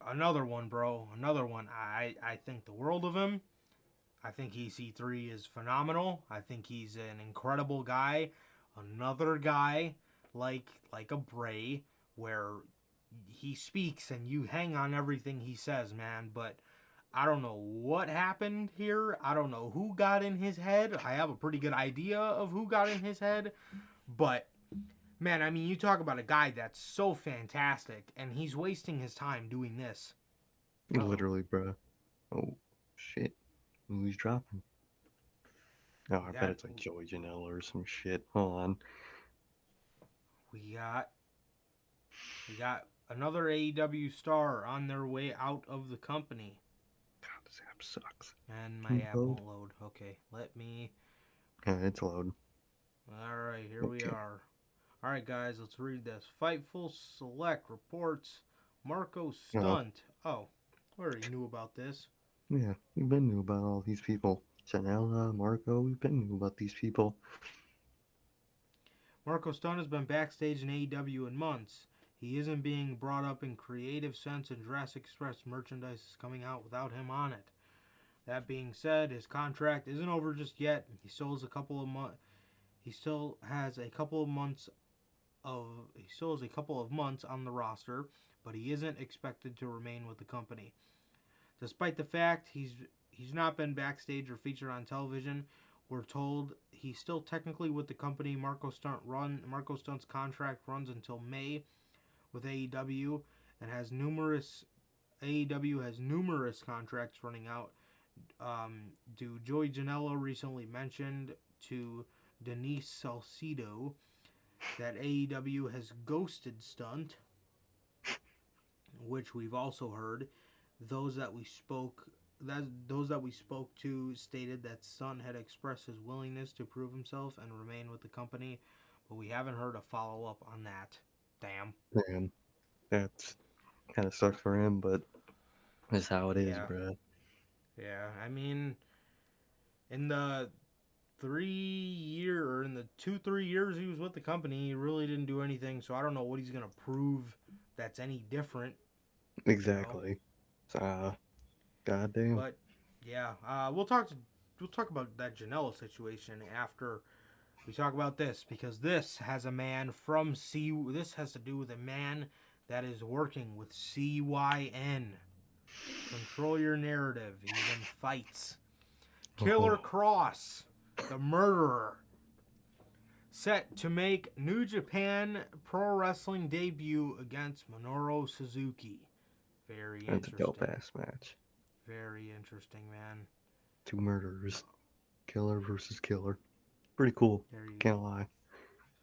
another one, bro. Another one. I think the world of him. I think EC3 is phenomenal. I think he's an incredible guy. Another guy like a Bray, where he speaks and you hang on everything he says, man. But I don't know what happened here. I don't know who got in his head. I have a pretty good idea of who got in his head. But man, I mean, you talk about a guy that's so fantastic, and he's wasting his time doing this. Literally, bro. Oh, shit. Who's dropping? Oh, I bet it's like Joey Janela or some shit. Hold on. We got another AEW star on their way out of the company. God, this app sucks. And my app won't load. Okay, let me... Yeah, it's load. Alright, here we are. Alright, guys, let's read this. Fightful Select reports Marco Stunt. Oh, we already knew about this. Yeah, we've been new about all these people. Janela, Marco, we've been new about these people. Marco Stunt has been backstage in AEW in months. He isn't being brought up in creative sense, and Jurassic Express merchandise is coming out without him on it. That being said, his contract isn't over just yet. He still has a couple of months on the roster, but he isn't expected to remain with the company. Despite the fact he's not been backstage or featured on television, we're told he's still technically with the company. Marco Stunt's contract runs until May with AEW, and AEW has numerous contracts running out. Joey Janela recently mentioned to Denise Salcido that AEW has ghosted Stunt, which we've also heard. Those that we spoke to stated that Stunt had expressed his willingness to prove himself and remain with the company, but we haven't heard a follow-up on that. Damn. That's kind of sucks for him, but that's how it is, bro. Yeah, I mean, in the 3 years he was with the company, he really didn't do anything, so I don't know what he's going to prove that's any different. Exactly. Goddamn. But yeah, we'll talk about that Janela situation after we talk about this, because this has to do with a man that is working with CYN. Control your narrative, even fights. Killer Cross, the murderer, set to make New Japan Pro Wrestling debut against Minoru Suzuki. Very interesting. That's a dope ass match. Very interesting, man. Two murderers. Killer versus killer. Pretty cool. Can't lie.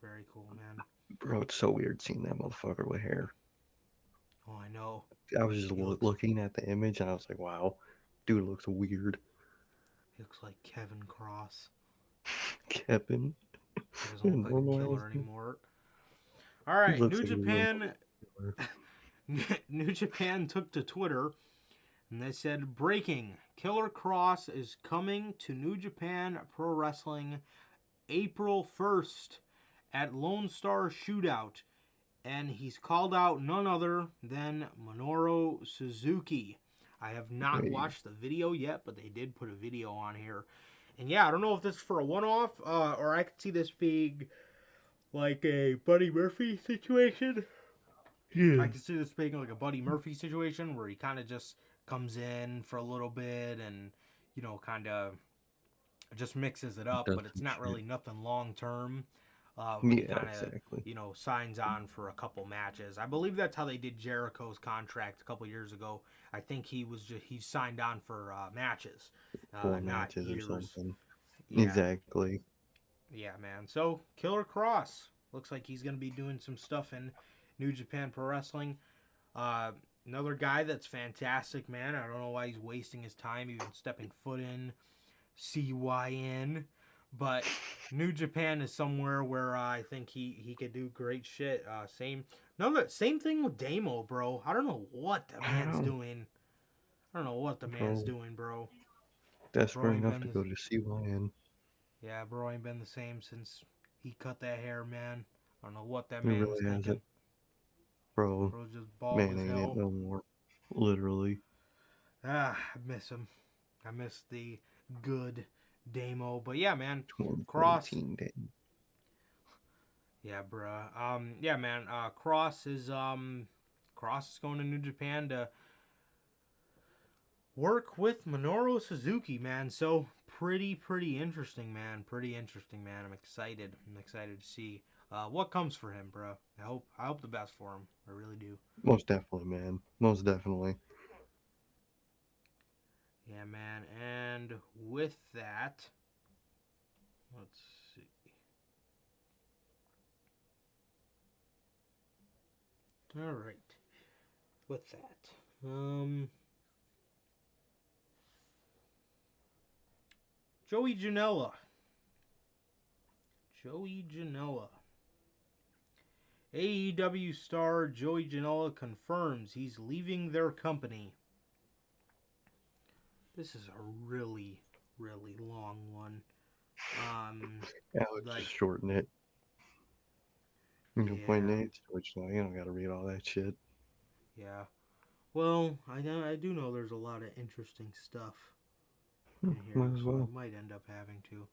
Very cool, man. Bro, it's so weird seeing that motherfucker with hair. Oh, I know. I was just looking at the image and I was like, wow, dude looks weird. He looks like Kevin Cross. Kevin? He doesn't look like a killer anymore. Alright, New Japan took to Twitter and they said, breaking, Killer Cross is coming to New Japan Pro Wrestling April 1st at Lone Star Shootout, and he's called out none other than Minoru Suzuki. I have not watched the video yet, but they did put a video on here. And yeah, I don't know if this is for a one-off, or I could see this being like a Buddy Murphy situation. Yeah. I could see this being like a Buddy Murphy situation where he kind of just comes in for a little bit and, you know, kind of just mixes it up, but it's not really nothing long-term. He kind of, you know, signs on for a couple matches. I believe that's how they did Jericho's contract a couple years ago. I think he signed on for matches, 4 matches or something. Yeah. Exactly. Yeah, man. So Killer Cross looks like he's gonna be doing some stuff in New Japan Pro Wrestling. Another guy that's fantastic, man. I don't know why he's wasting his time even stepping foot in CYN. But New Japan is somewhere where I think he could do great shit. Same thing with Damo, bro. I don't know what the man's doing. Bro. Desperate enough to go to CYN. Yeah, bro, ain't been the same since he cut that hair, man. I don't know what that man was thinking. Bro, just bald man as ain't hell. it no more. Literally. I miss him. I miss the good Damo. But yeah, man. Cross. Yeah, bruh. Yeah, man. Cross is going to New Japan to work with Minoru Suzuki, man. So pretty interesting, man. I'm excited. To see what comes for him, bro? I hope the best for him. I really do. Most definitely, man. Most definitely. Yeah, man. And with that, let's see. All right. With that, Joey Janela. Joey Janela. AEW star Joey Janela confirms he's leaving their company. This is a really, really long one. Yeah, let's Like, just shorten it. You can play yeah, Nate's Twitch now. You don't got to read all that shit. yeah. Well, I do know there's a lot of interesting stuff in here, Might as so I well. might end up having to.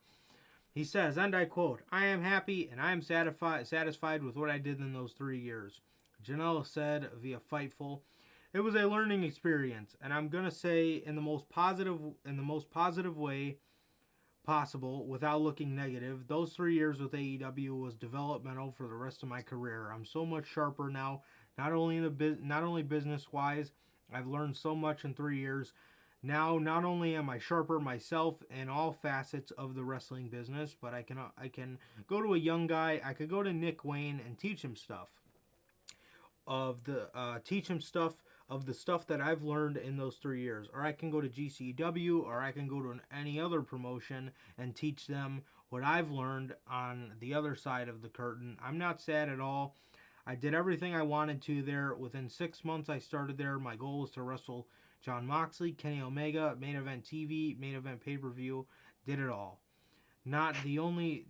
He says, and I quote, "I am happy and I am satisfied with what I did in those 3 years." Janela said via Fightful, "It was a learning experience, and I'm gonna say in the most positive way possible without looking negative. Those 3 years with AEW was developmental for the rest of my career. I'm so much sharper now, not only business wise. I've learned so much in 3 years. Now, not only am I sharper myself in all facets of the wrestling business, but I can go to a young guy. I could go to Nick Wayne and teach him stuff of the stuff that I've learned in those 3 years. Or I can go to GCW, or I can go to any other promotion and teach them what I've learned on the other side of the curtain. I'm not sad at all. I did everything I wanted to there. Within 6 months I started there. My goal was to wrestle John Moxley, Kenny Omega, main event TV, main event pay-per-view. Did it all. The only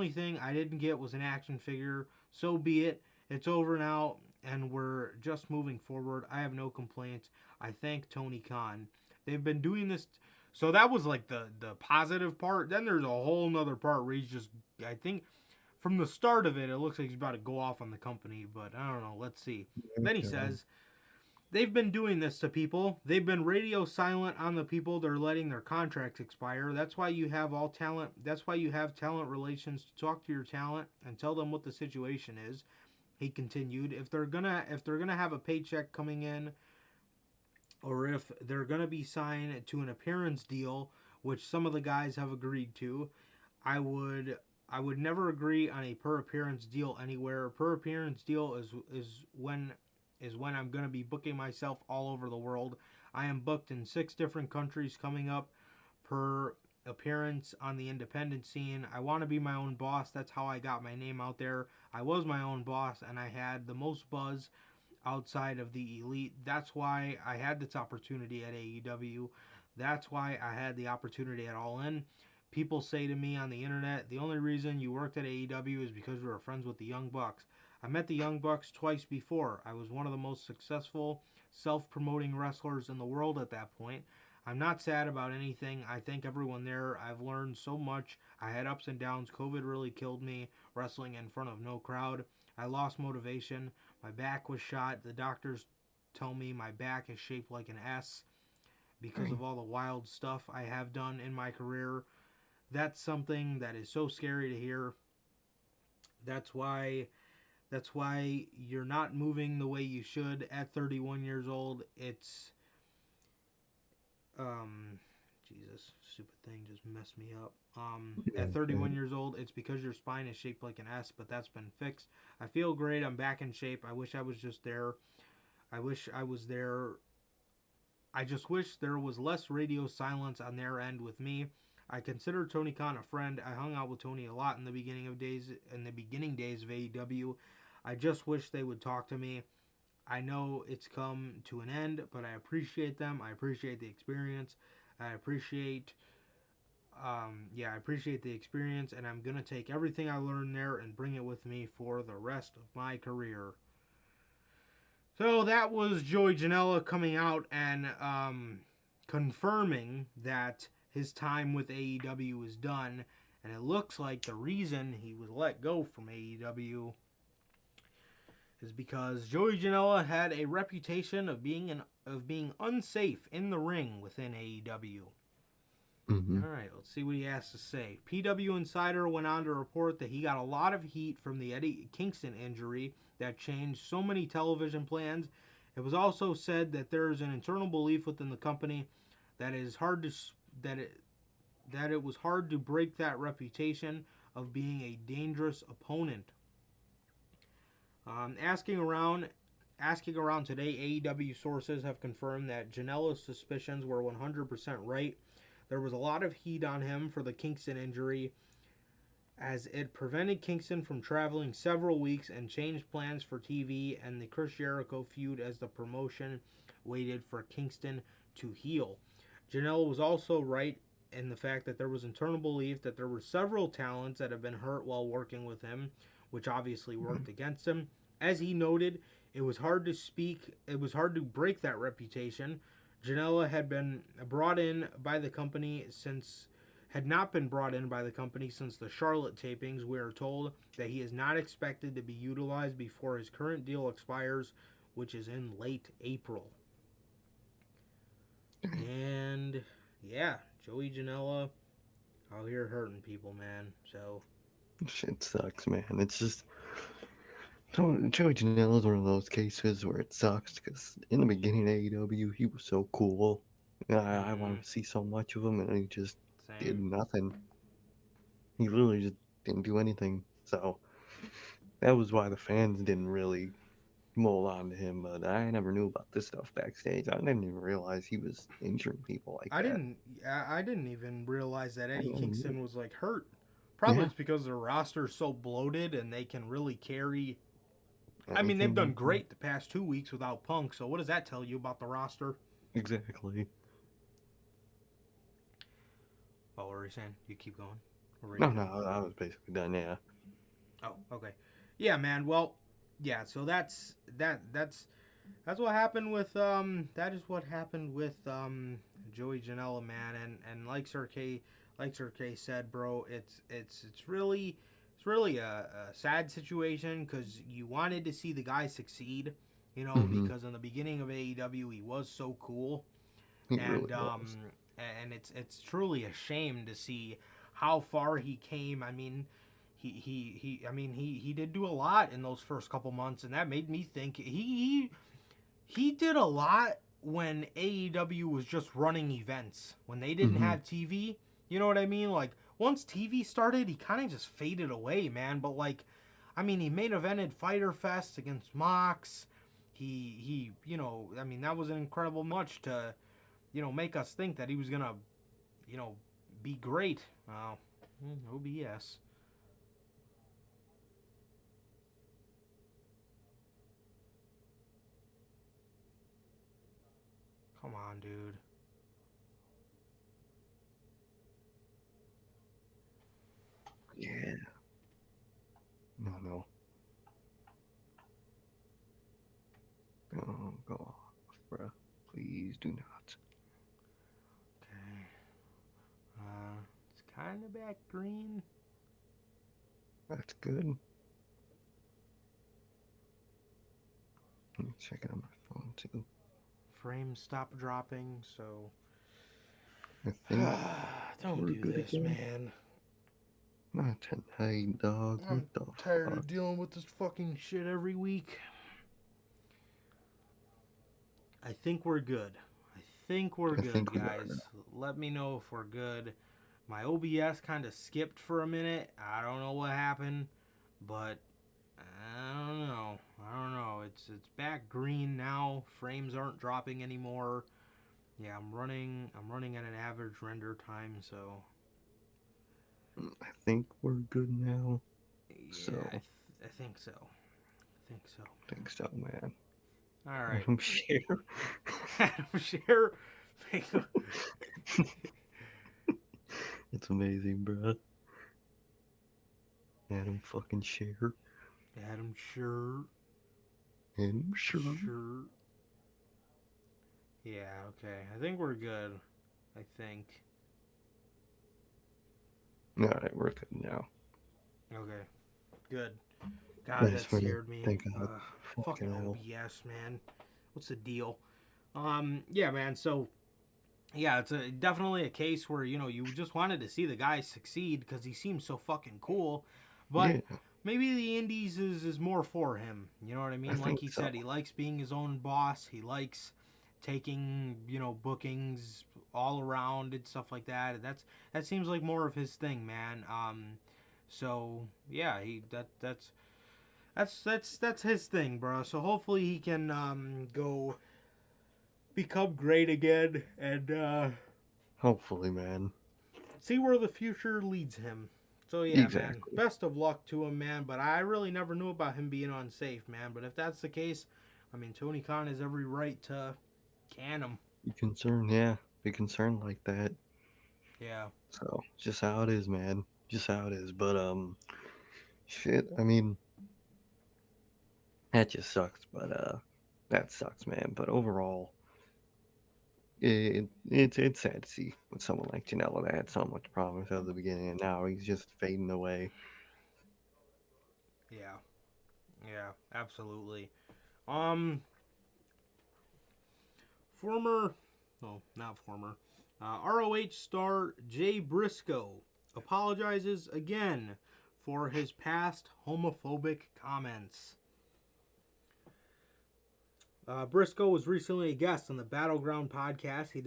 thing I didn't get was an action figure. So be it. It's over now, and we're just moving forward. I have no complaints. I thank Tony Khan. They've been doing this. So that was like the positive part. Then there's a whole nother part where he's just, I think, from the start of it, it looks like he's about to go off on the company, but I don't know. Let's see. Then he says, "They've been doing this to people. They've been radio silent on the people they're letting their contracts expire. That's why you have all talent. That's why you have talent relations to talk to your talent and tell them what the situation is." He continued, if they're gonna have a paycheck coming in, or if they're gonna be signed to an appearance deal, which some of the guys have agreed to, I would never agree on a per appearance deal anywhere. A per appearance deal is when I'm gonna be booking myself all over the world. I am booked in 6 different countries coming up per appearance on the independent scene. I want to be my own boss. That's how I got my name out there. I was my own boss, and I had the most buzz outside of the elite. That's why I had this opportunity at AEW. That's why I had the opportunity at All In. People say to me on the internet, the only reason you worked at AEW is because you were friends with the Young Bucks. I met the Young Bucks twice before. I was one of the most successful self-promoting wrestlers in the world at that point. I'm not sad about anything. I thank everyone there. I've learned so much. I had ups and downs. COVID really killed me wrestling in front of no crowd. I lost motivation. My back was shot. The doctors tell me my back is shaped like an S because of all the wild stuff I have done in my career. That's something that is so scary to hear. That's why you're not moving the way you should at 31 years old. It's Jesus, stupid thing just messed me up. At 31 years old, it's because your spine is shaped like an S, but that's been fixed. I feel great. I'm back in shape. I wish I was just there. I wish I was there. I just wish there was less radio silence on their end with me. I consider Tony Khan a friend. I hung out with Tony a lot in the beginning days of AEW. I just wish they would talk to me. I know it's come to an end, but I appreciate them. I appreciate the experience. I appreciate the experience, and I'm gonna take everything I learned there and bring it with me for the rest of my career. So that was Joey Janela coming out and confirming that his time with AEW is done, and it looks like the reason he was let go from AEW is because Joey Janela had a reputation of being unsafe in the ring within AEW. Mm-hmm. All right, let's see what he has to say. PW Insider went on to report that he got a lot of heat from the Eddie Kingston injury that changed so many television plans. It was also said that there is an internal belief within the company that it is hard to that it was hard to break that reputation of being a dangerous opponent. Asking around today, AEW sources have confirmed that Janela's suspicions were 100% right. There was a lot of heat on him for the Kingston injury, as it prevented Kingston from traveling several weeks and changed plans for TV and the Chris Jericho feud as the promotion waited for Kingston to heal. Janela was also right in the fact that there was internal belief that there were several talents that have been hurt while working with him, which obviously worked against him. As he noted, it was hard to break that reputation. Janela had not been brought in by the company since the Charlotte tapings. We are told that he is not expected to be utilized before his current deal expires, which is in late April. And yeah, Joey Janela out here hurting people, man. So Shit sucks, man. It's just Joey Janela is one of those cases where it sucks because in the beginning of AEW he was so cool. I wanted to see so much of him, and he just did same. nothing. He literally just didn't do anything. So that was why the fans didn't really mold on to him. But I never knew about this stuff backstage. I didn't even realize he was injuring people like I that. didn't even realize that Eddie Oh, Kingston was like hurt. Probably yeah. it's because their roster's so bloated and they can really carry. I mean, they've Anything. done great the past 2 weeks without Punk. So what does that tell you about the roster? Exactly. Oh, what were you saying? You keep going. No, I was basically done. Yeah. Oh, okay. Yeah, man. Well, yeah. So that's what happened with Joey Janela, man. And like Sir K said, bro, it's really a sad situation because you wanted to see the guy succeed, Mm-hmm. because in the beginning of AEW he was so cool, He and really was. and it's truly a shame to see how far he came. I mean, he did do a lot in those first couple months, and that made me think he did a lot when AEW was just running events, when they didn't Mm-hmm. have TV. You know what I mean? Like once TV started, he kind of just faded away, man. But like, I mean, he main evented Fyter Fest against Mox. He I mean, that was an incredible match to make us think that he was gonna be great. OBS. Come on, dude. Yeah. No. Go off, bruh. Please do not. Okay. It's kind of back green. That's good. Let me check it on my phone too. Frames stop dropping, so I think don't we're do good this, again. man. Not tonight, dog. I'm What the tired fuck? of dealing with this fucking shit every week. I think we're good. I think we're I good, think we are guys. Let me know if we're good. My OBS kind of skipped for a minute. I don't know what happened, but I don't know. It's back green now. Frames aren't dropping anymore. Yeah, I'm running at an average render time, so I think we're good now. yeah, So I think so. I think so, man. All right. I'm sure. Adam Scher. It's amazing, bruh. Adam fucking Scher. Adam Scher. Adam Scher. Sure. Yeah, okay. I think we're good. I think. Alright, we're good now. Okay. Good. God, that That's right. scared me. Thank God. Fucking hell. OBS, man. What's the deal? Yeah, man. So yeah, it's definitely a case where, you know, you just wanted to see the guy succeed because he seems so fucking cool. But Yeah, maybe the Indies is more for him. You know what I I mean? Like think he so. said, he likes being his own boss. He likes taking, you know, bookings all around and stuff like that. That seems like more of his thing, man. So yeah, that's his thing, bro. So hopefully he can go become great again and Hopefully, man. see where the future leads him. So yeah, man. Exactly. Best of luck to him, man. But I really never knew about him being unsafe, man. But if that's the case, I mean, Tony Khan has every right to can him. Be concerned, yeah. Be concerned like that. Yeah. So, just how it is, man. Just how it is. But, shit, I mean, that just sucks, but, that sucks, man. But overall, it's sad to see with someone like Janela that had so much promise at the beginning, and now he's just fading away. Yeah. Yeah. Absolutely. Um. Former. No, not former. ROH star Jay Briscoe apologizes again for his past homophobic comments. Briscoe was recently a guest on the Battleground podcast. He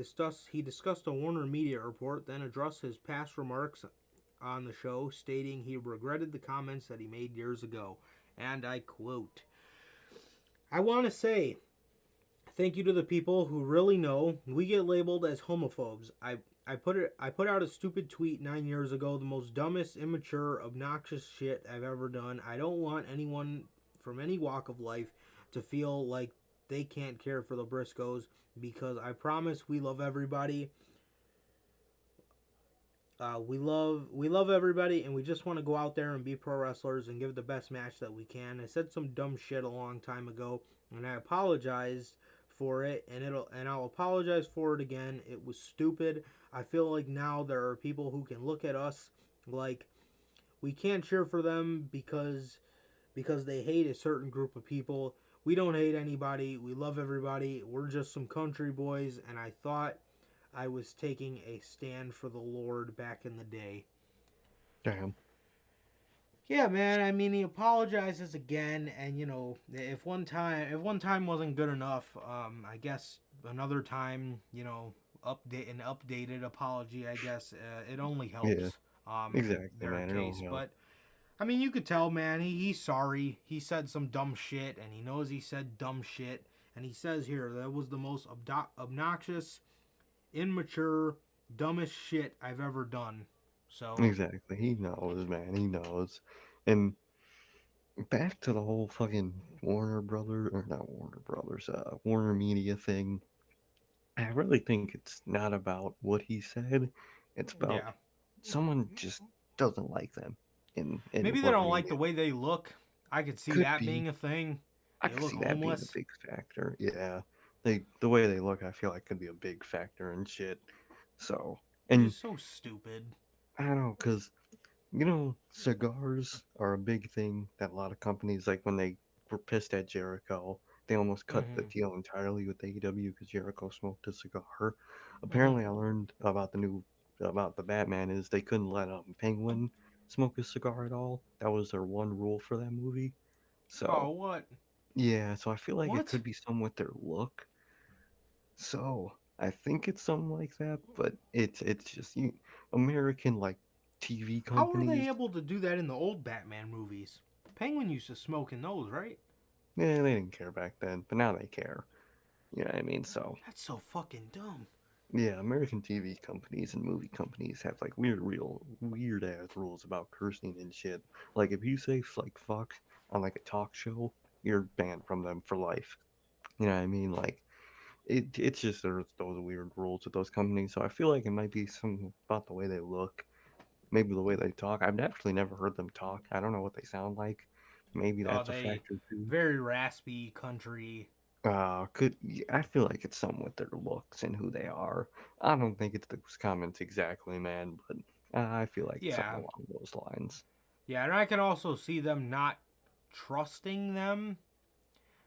discussed a Warner Media report, then addressed his past remarks on the show, stating he regretted the comments that he made years ago. And I quote, "I want to say thank you to the people who really know we get labeled as homophobes. I put out a stupid tweet 9 years ago, the most dumbest, immature, obnoxious shit I've ever done. I don't want anyone from any walk of life to feel like they can't care for the Briscoes because I promise we love everybody. We love everybody, and we just want to go out there and be pro wrestlers and give the best match that we can. I said some dumb shit a long time ago, and I apologized for it, and I'll apologize for it again. It was stupid. I feel like now there are people who can look at us like we can't cheer for them because they hate a certain group of people. We don't hate anybody. We love everybody. We're just some country boys, and I thought I was taking a stand for the Lord back in the day." Damn. Yeah, man. I mean, he apologizes again, and you know, if one time wasn't good enough, I guess another time, you know, updated apology. I guess it only Yeah, helps in exactly, their man. It case. only helps. But I mean, you could tell, man. He's sorry. He said some dumb shit, and he knows he said dumb shit. And he says here that was the most obnoxious, immature, dumbest shit I've ever done. So Exactly. He knows, man. He knows. And back to the whole fucking Warner Brother, or not Warner Brothers, Warner Media thing. I really think it's not about what he said. It's about yeah, someone just doesn't like them in maybe they Warner don't like Media. the way they look. I could see Could that be. being a thing. I They could look see that being a homeless. big factor. Yeah. The way they look, I feel like could be a big factor and shit. So, Which and is so stupid. I don't know, cause cigars are a big thing that a lot of companies, like when they were pissed at Jericho, they almost cut the Mm-hmm. deal entirely with AEW because Jericho smoked a cigar. Mm-hmm. Apparently, I learned about the Batman is they couldn't let Penguin smoke a cigar at all. That was their one rule for that movie. Oh, So what? yeah, so I feel like it What? could be something with their look. So I think it's something like that, but it's just American like TV How were they companies. able to do that in the old Batman movies? Penguin used to smoke in those, right? Yeah, they didn't care back then, but now they care. You know what I mean? So That's so fucking dumb. yeah, American TV companies and movie companies have like weird ass rules about cursing and shit. Like if you say like fuck on like a talk show, you're banned from them for life. You know what I mean? Like it's just there's those weird rules with those companies. So I feel like it might be something about the way they look, maybe the way they talk. I've actually never heard them talk. I don't know what they sound like. Maybe Oh, that's a they factor too. very raspy country. I feel like it's something with their looks and who they are. I don't think it's those comments exactly, man, but I feel like it's something Yeah, along those lines. yeah, and I can also see them not trusting them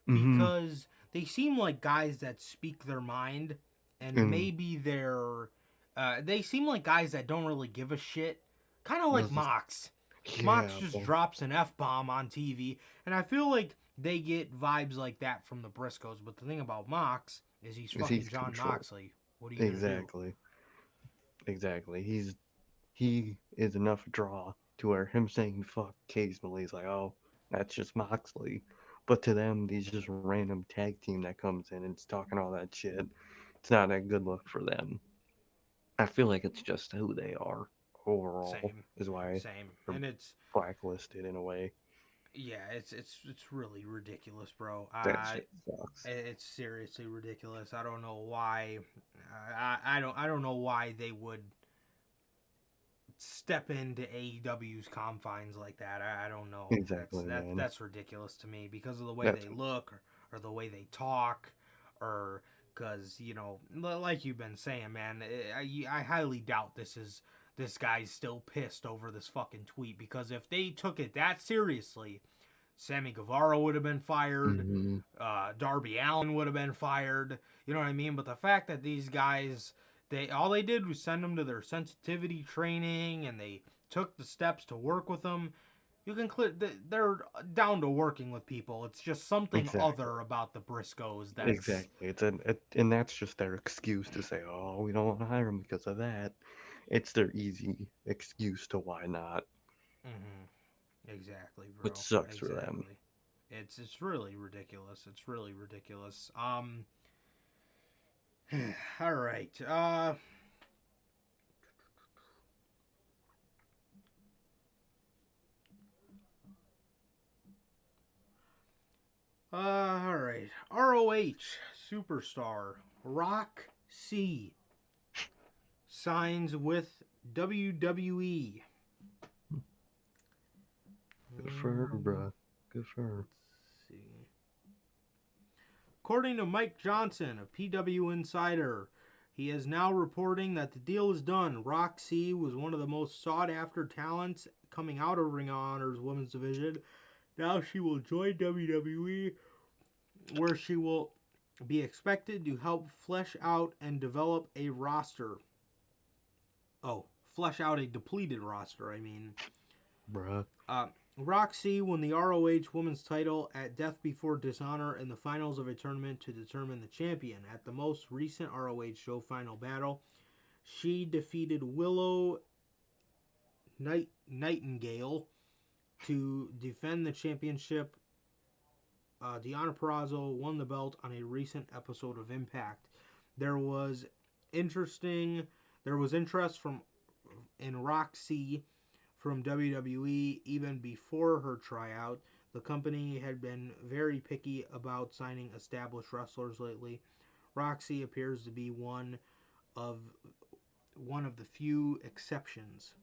Mm-hmm. because they seem like guys that speak their mind and maybe they seem like guys that don't really give a shit, kind of like Mox. Mox Yeah, just but drops an F-bomb on TV, and I feel like they get vibes like that from the Briscoes. But the thing about Mox is he's fucking he's John control. Moxley. What are you gonna do? Exactly. He is enough draw to where him saying fuck occasionally is like, oh, that's just Moxley. But to them, these just random tag team that comes in and it's talking all that shit. It's not a good look for them. I feel like it's just who they are overall Same, is why same, they're and it's blacklisted in a way. yeah, it's really ridiculous, bro. That shit sucks. It's seriously ridiculous. I don't know why. I don't know why they would step into AEW's confines like that. I don't know. Exactly, man. That's ridiculous to me because of the way That's they look or the way they talk or because like you've been saying, man. I highly doubt this guy's still pissed over this fucking tweet because if they took it that seriously, Sammy Guevara would have been fired. hmm Darby Allin would have been fired. You know what I mean? But the fact that these guys, all they did was send them to their sensitivity training, and they took the steps to work with them. You can they're down to working with people. It's just something Exactly. other about the Briscoes. Exactly. And that's just their excuse to say, oh, we don't want to hire them because of that. It's their easy excuse to why not, Exactly, bro. which sucks for them. Exactly. It's really ridiculous. It's really ridiculous. All right. All right. ROH superstar Rock C signs with WWE. Good for her, bruh. Good for her. Let's see. According to Mike Johnson of PW Insider, he is now reporting that the deal is done. Roxy was one of the most sought-after talents coming out of Ring of Honor's women's division. Now she will join WWE, where she will be expected to help flesh out and develop a roster. Oh, flesh out a depleted roster, I mean. Bruh. Roxy won the ROH Women's title at Death Before Dishonor in the finals of a tournament to determine the champion. At the most recent ROH show final battle, she defeated Willow Nightingale to defend the championship. Deonna Purrazzo won the belt on a recent episode of Impact. There was interest in Roxy from WWE even before her tryout. The company had been very picky about signing established wrestlers lately. Roxy appears to be one of the few exceptions.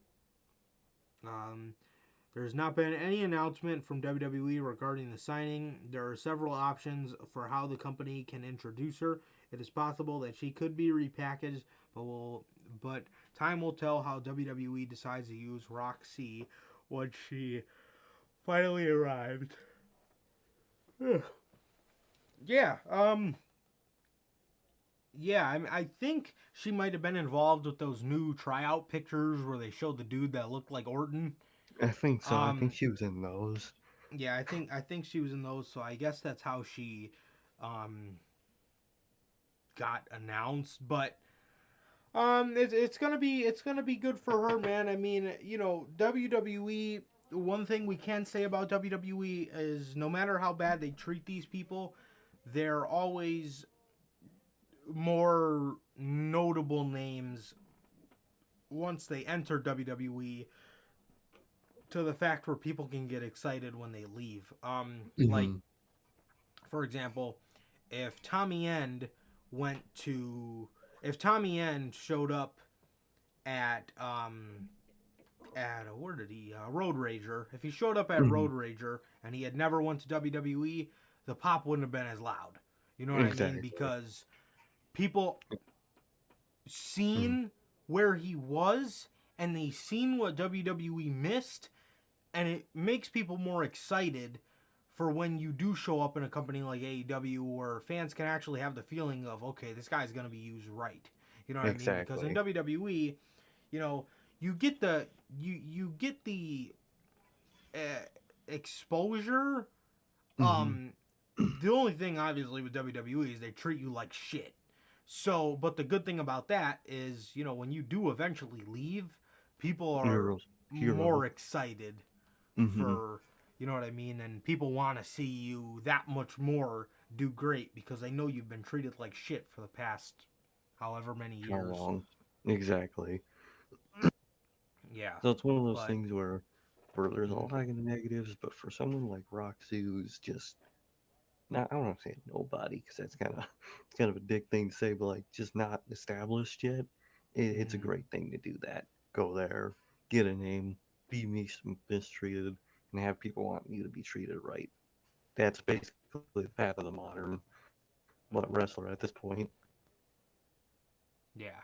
There's not been any announcement from WWE regarding the signing. There are several options for how the company can introduce her. It is possible that she could be repackaged, but time will tell how WWE decides to use Roxy once she finally arrived. Yeah, I think she might have been involved with those new tryout pictures where they showed the dude that looked like Orton. I think so. I think she was in those. Yeah, I think she was in those, so I guess that's how she got announced. But it's gonna be good for her, man. I mean, WWE. One thing we can say about WWE is no matter how bad they treat these people, they're always more notable names once they enter WWE, to the fact where people can get excited when they leave. Like, for example, if Tommy End showed up at where did he Road Rager, if he showed up at Road Rager and he had never went to WWE, the pop wouldn't have been as loud. You know what I mean? Because people seen where he was and they seen what WWE missed, and it makes people more excited for when you do show up in a company like AEW, where fans can actually have the feeling of, okay, this guy's going to be used right. You know what I mean? Because in Exactly. WWE, you know, you get the uh, exposure. Hmm. The only thing obviously with WWE is they treat you like shit. So, but the good thing about that is, you know, when you do eventually leave, people You're are a more hero. excited Hmm. for, you know what I mean, and people want to see you that much more do great because they know you've been treated like shit for the past however many How years. long? Exactly. Yeah, So it's one of those but things where there's a mm, lot of negatives, but for someone like Roxy, who's just not, I don't want to say nobody, because that's kind of it's kind of a dick thing to say, but like just not established yet, it's a mm, great thing to do that. Go there, get a name, be mistreated, and have people want you to be treated right. That's basically the path of the modern wrestler at this point. yeah,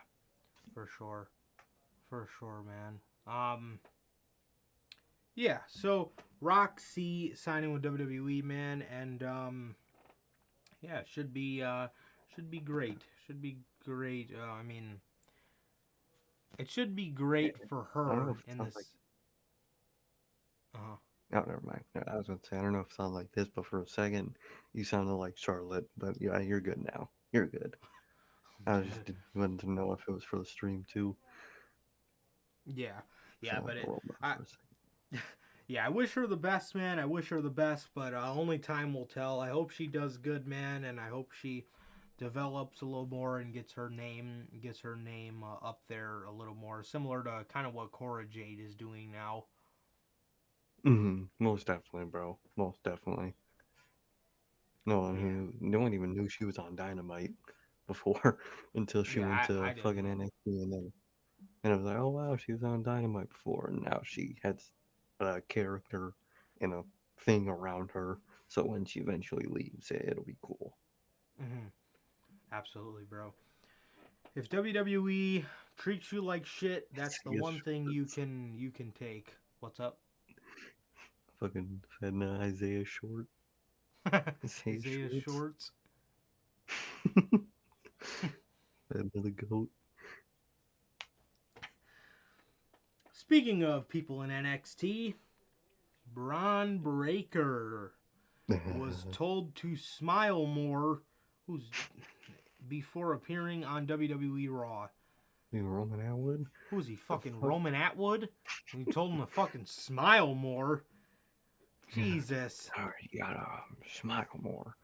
for sure, man. Um, yeah, so Roxy signing with WWE, man, and yeah, should be great. Should be great. I mean, it should be great for I don't know her if it in sounds like. this. Uh, Oh, never mind. No, I was going to say, I don't know if it sounded like this, but for a second, you sounded like Charlotte. But yeah, you're good now. You're good. I was just wanting to know if it was for the stream too. yeah, yeah, Sound but like a robot I, for a second. yeah, I wish her the best, man. I wish her the best, but only time will tell. I hope she does good, man, and I hope she develops a little more and gets her name up there a little more, similar to kind of what Cora Jade is doing now. Most definitely, bro. Most definitely. Yeah, No one even knew she was on Dynamite before until she yeah, went to I fucking didn't. NXT, and I was like, oh wow, she was on Dynamite before, and now she has a character and a thing around her. So when she eventually leaves, it'll be cool. Hmm. Absolutely, bro. If WWE treats you like shit, that's the Yes, one thing you can take. What's up? fucking said Isaiah Short. Isaiah Isaiah Shorts. Shorts. Another goat. Speaking of people in NXT, Braun Breaker was told to smile more who's before appearing on WWE Raw. You Roman Atwood? Who's he, The fucking fuck? Roman Atwood? And you told him to fucking smile more. Jesus. Sorry, you gotta smile more.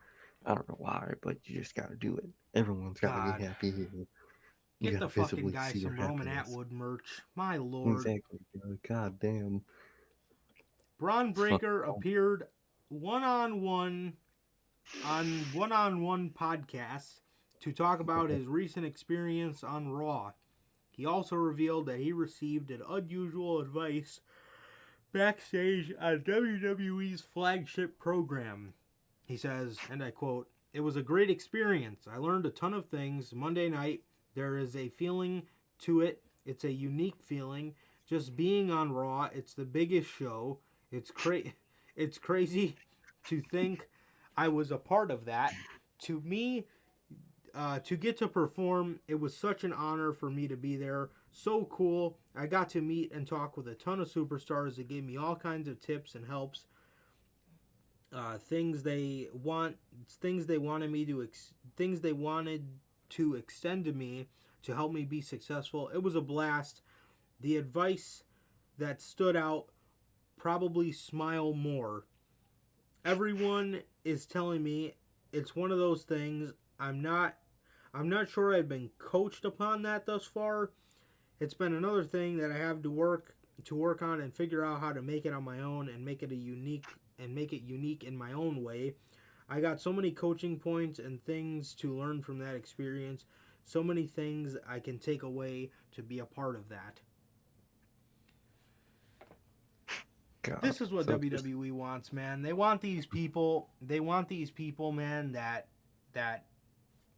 I don't know why, but you just gotta do it. Everyone's gotta be God. happy here. You Get the gotta fucking visibly guy see their some Roman happiness. Atwood merch. My lord. Exactly, bro. God damn. Braun It's fucking Breaker dumb. appeared one on one podcasts to talk about his recent experience on Raw. He also revealed that he received an unusual advice backstage on WWE's flagship program. He says, and I quote, "It was a great experience. I learned a ton of things. Monday night, there is a feeling to it. It's a unique feeling. Just being on Raw, it's the biggest show. It's it's crazy to think I was a part of that. To me, to get to perform, it was such an honor for me to be there. So cool. I got to meet and talk with a ton of superstars that gave me all kinds of tips and helps. Things they want, things they wanted me to, things they wanted to extend to me to help me be successful. It was a blast. The advice that stood out, probably smile more. Everyone is telling me it's one of those things. I'm not sure I've been coached upon that thus far. It's been another thing that I have to work on and figure out how to make it on my own and make it unique in my own way. I got so many coaching points and things to learn from that experience. So many things I can take away to be a part of that. God. This is what So it's just. WWE wants, man. They want these people. They want these people, man. That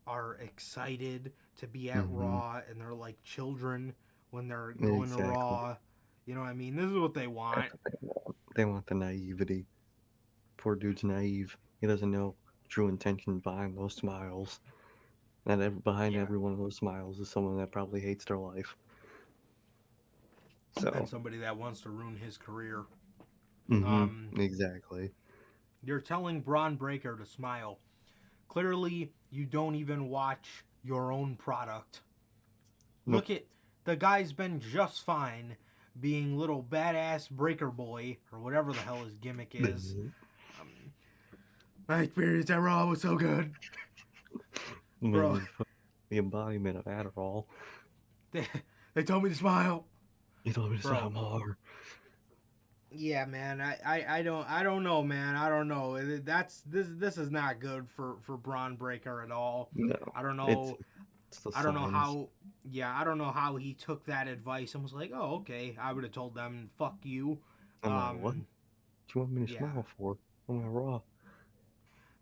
are excited to be at Hmm. Raw and they're like children when they're going to Exactly. Raw. You know what I mean? This is what they want. That's what they want. They want the naivety. poor dude's naive. He doesn't know true intention behind those smiles. And behind Yeah. every one of those smiles is someone that probably hates their life. And So, somebody that wants to ruin his career. mm-hmm, Um, exactly. you're telling Braun Breaker to smile. Clearly, you don't even watch your own product. Nope. Look at the guy's been just fine being little badass Breaker Boy or whatever the hell his gimmick is. Um, my experience at Raw was so good, Man, bro. he's the embodiment of Adderall. They, they told me to smile, He told me to say bro. I'm hard. Yeah, man. I don't know, man. I don't know. This is not good for Braun Breaker at all. No, I don't it's know. it's the I don't know signs. how. Yeah, I don't know how he took that advice and was like, "Oh, okay." I would have told them, "Fuck you." I'm like, what? Um, What you want me to yeah, smile for? I'm like, Raw.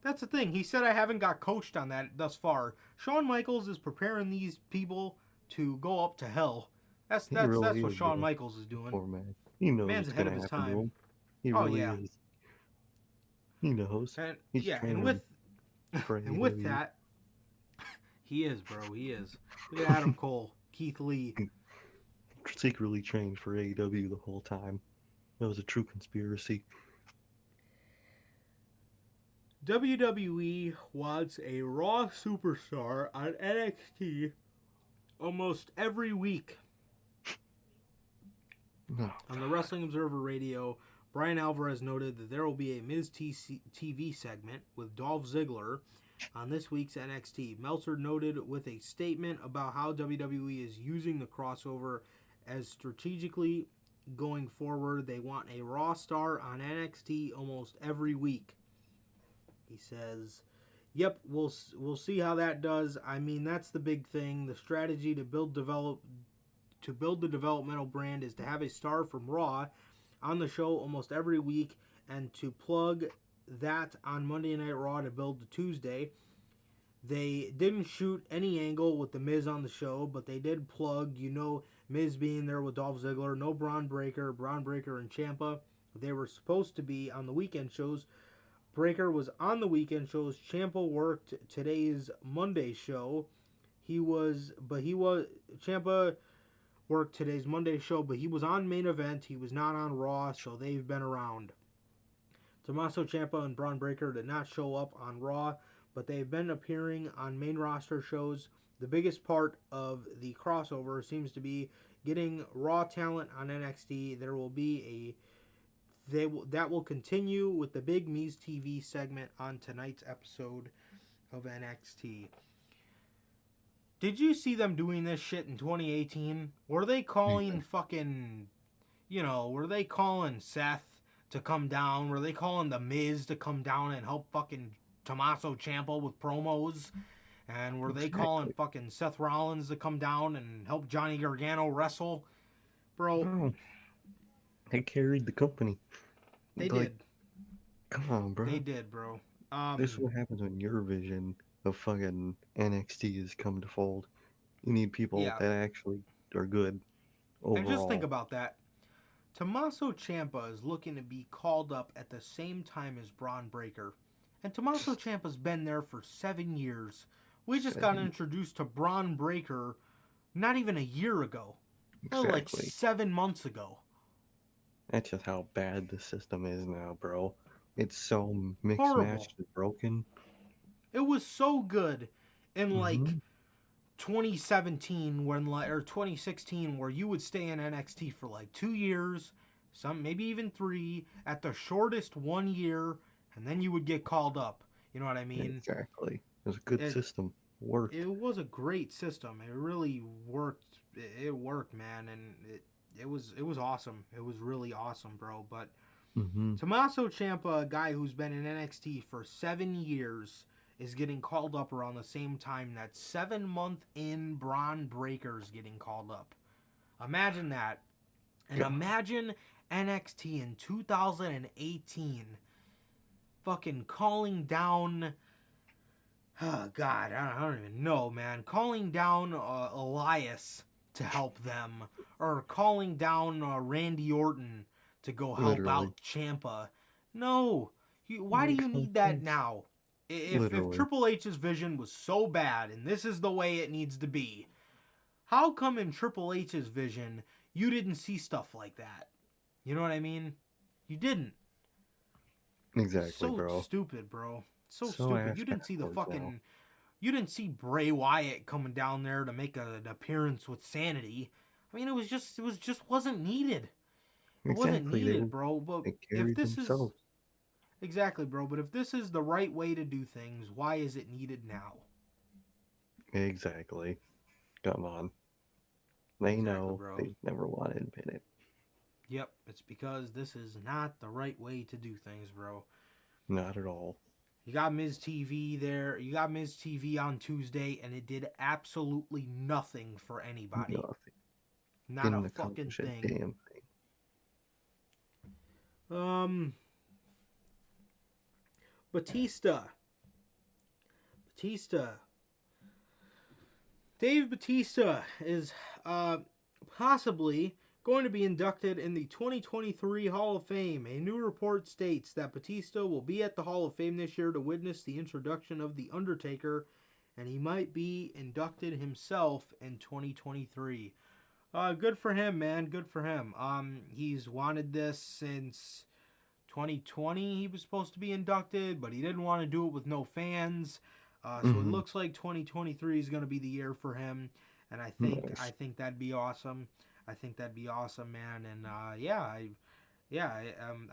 that's the thing. He said I haven't got coached on that thus far. Shawn Michaels is preparing these people to go up to hell. That's He that's really that's what is, Shawn bro. Michaels is doing. Poor man. He knows Man's it's ahead of gonna his happen to time. him. He Oh really yeah, is. He knows. and He's yeah, training for and with AEW. that, he is, bro. He is. Look at Adam Cole, Keith Lee. Secretly trained for AEW the whole time. That was a true conspiracy. WWE wants a Raw superstar on NXT almost every week. No. On the Wrestling Observer Radio, Brian Alvarez noted that there will be a Miz TV segment with Dolph Ziggler on this week's NXT. Meltzer noted with a statement about how WWE is using the crossover as strategically going forward. They want a Raw star on NXT almost every week. He says, "Yep, we'll see how that does. I mean, that's the big thing. The strategy to build the developmental brand is to have a star from Raw on the show almost every week and to plug that on Monday Night Raw to build to Tuesday. They didn't shoot any angle with the Miz on the show, but they did plug, Miz being there with Dolph Ziggler, no Braun Breaker and Ciampa. They were supposed to be on the weekend shows. Breaker was on the weekend shows. Ciampa worked today's Monday show. Ciampa worked today's Monday show, but he was on main event. He was not on Raw, so they've been around. Tommaso Ciampa and Braun Breaker did not show up on Raw, but they've been appearing on main roster shows. The biggest part of the crossover seems to be getting Raw talent on NXT. There will be that will continue with the Big Miz TV segment on tonight's episode of NXT. Did you see them doing this shit in 2018? Were they calling were they calling Seth to come down? Were they calling The Miz to come down and help fucking Tommaso Ciampa with promos? And were they calling fucking Seth Rollins to come down and help Johnny Gargano wrestle? Bro, No. They carried the company. they Like, did. come on, bro. They did, bro. This is what happens when your vision of fucking NXT has come to fold. You need people Yeah. that actually are good overall. And just think about that. Tommaso Ciampa is looking to be called up at the same time as Braun Breaker. And Tommaso Ciampa's been there for 7 years. We just got introduced to Braun Breaker not even a year ago. Exactly. Like 7 months ago. That's just how bad the system is now, bro. It's so mixed, Horrible. matched, and broken. It was so good in like Mhm. 2017 or 2016 where you would stay in NXT for like 2 years, some maybe even 3, at the shortest 1 year, and then you would get called up. You know what I mean? Exactly. It was a good system. Worked. It was a great system. It really worked. It worked, man, and it was awesome. It was really awesome, bro. But Tommaso Ciampa, a guy who's been in NXT for 7 years, is getting called up around the same time that 7-month in Braun Breaker's getting called up. Imagine that. And imagine NXT in 2018 fucking calling down... Oh, God, I don't even know, man. Calling down Elias to help them. Or calling down Randy Orton to go help out Ciampa. No. Why do Makes you no need that sense. now? If Literally. Triple H's vision was so bad and this is the way it needs to be, how come in Triple H's vision you didn't see stuff like that? You know what I mean? You didn't. Exactly, So bro. stupid, bro. So So stupid. ass You didn't see the backwards now. fucking. You didn't see Bray Wyatt coming down there to make an appearance with Sanity. I mean, it was just wasn't needed. It wasn't Exactly. needed, bro. But They if carried this is themselves. exactly, bro. But if this is the right way to do things, why is it needed now? Exactly. Come on. They Exactly, know. bro. They never want to admit it. Yep, it's because this is not the right way to do things, bro. Not at all. You got Miz TV there. You got Miz TV on Tuesday, and it did absolutely nothing for anybody. Nothing. Not a Didn't fucking accomplish a thing. damn thing. Batista. Dave Batista is possibly going to be inducted in the 2023 Hall of Fame. A new report states that Batista will be at the Hall of Fame this year to witness the introduction of The Undertaker, and he might be inducted himself in 2023. Good for him, man. Good for him. He's wanted this since 2020. He was supposed to be inducted, but he didn't want to do it with no fans. So it looks like 2023 is going to be the year for him, and I Nice. think that'd be awesome. I think that'd be awesome, man. And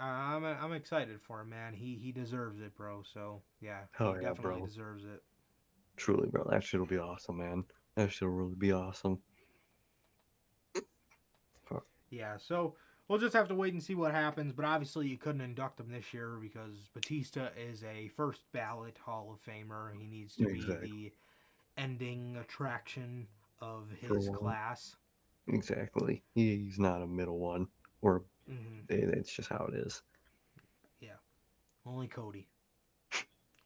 I'm excited for him, man. He deserves it, bro. So yeah, he Hell yeah, definitely bro. deserves it. Truly, bro. That shit'll be awesome, man. That shit'll really be awesome. Fuck. Yeah, so we'll just have to wait and see what happens. But obviously, you couldn't induct him this year because Batista is a first ballot Hall of Famer. He needs to be Exactly. the ending attraction of For his one. class. Exactly. He's not a middle one. Or Mm-hmm. it's just how it is. Yeah, only Cody.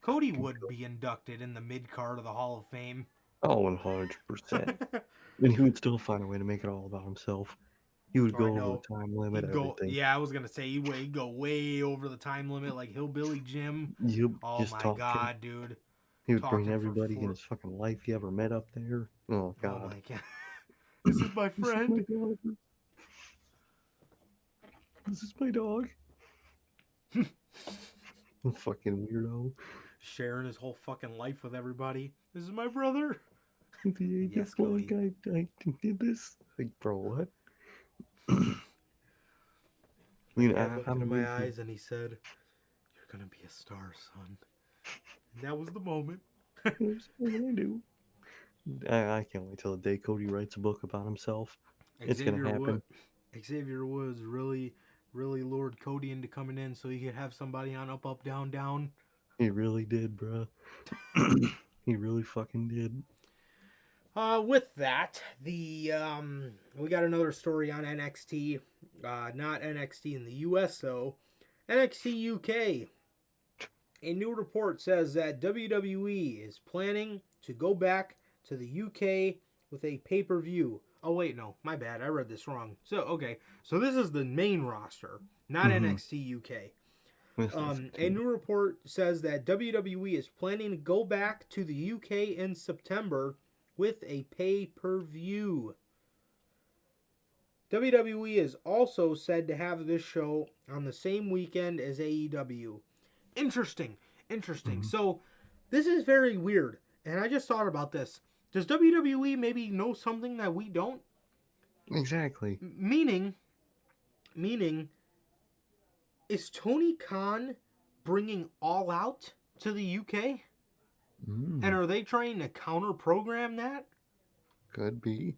Cody would be inducted in the mid card of the Hall of Fame. Oh, 100%. And he would still find a way to make it all about himself. He would Oh, I go over the know. time limit, He'd go. everything. Yeah, I was gonna say he'd go way over the time limit, like Hillbilly Jim. He'll Oh just my talking. god, dude! He would bring Talking for everybody in four. his fucking life he ever met up there. Oh, Oh God. my god! This is my This is my friend. dog. This is my dog. Fucking weirdo. Sharing his whole fucking life with everybody. This is my brother. The Yes, like Cody. I did this. Like, bro, what? My You know, dad looked I'm into my with you. eyes and he said, "You're gonna be a star, son." And that was the moment. That's what I do. I can't wait till the day Cody writes a book about himself. It's gonna happen. Xavier Woods really lured Cody into coming in so he could have somebody on Up Up Down Down. He really did, bro. He really fucking did. With that, the we got another story on NXT. Not NXT in the US though. NXT UK. A new report says that WWE is planning to go back to the UK with a pay-per-view. Oh wait, no, my bad. I read this wrong. So okay, so this is the main roster, not NXT UK. A new report says that WWE is planning to go back to the UK in September with a pay-per-view. WWE is also said to have this show on the same weekend as AEW. Interesting. So, this is very weird, and I just thought about this. Does WWE maybe know something that we don't? Exactly. Meaning, is Tony Khan bringing All Out to the UK? And are they trying to counter-program that? Could be.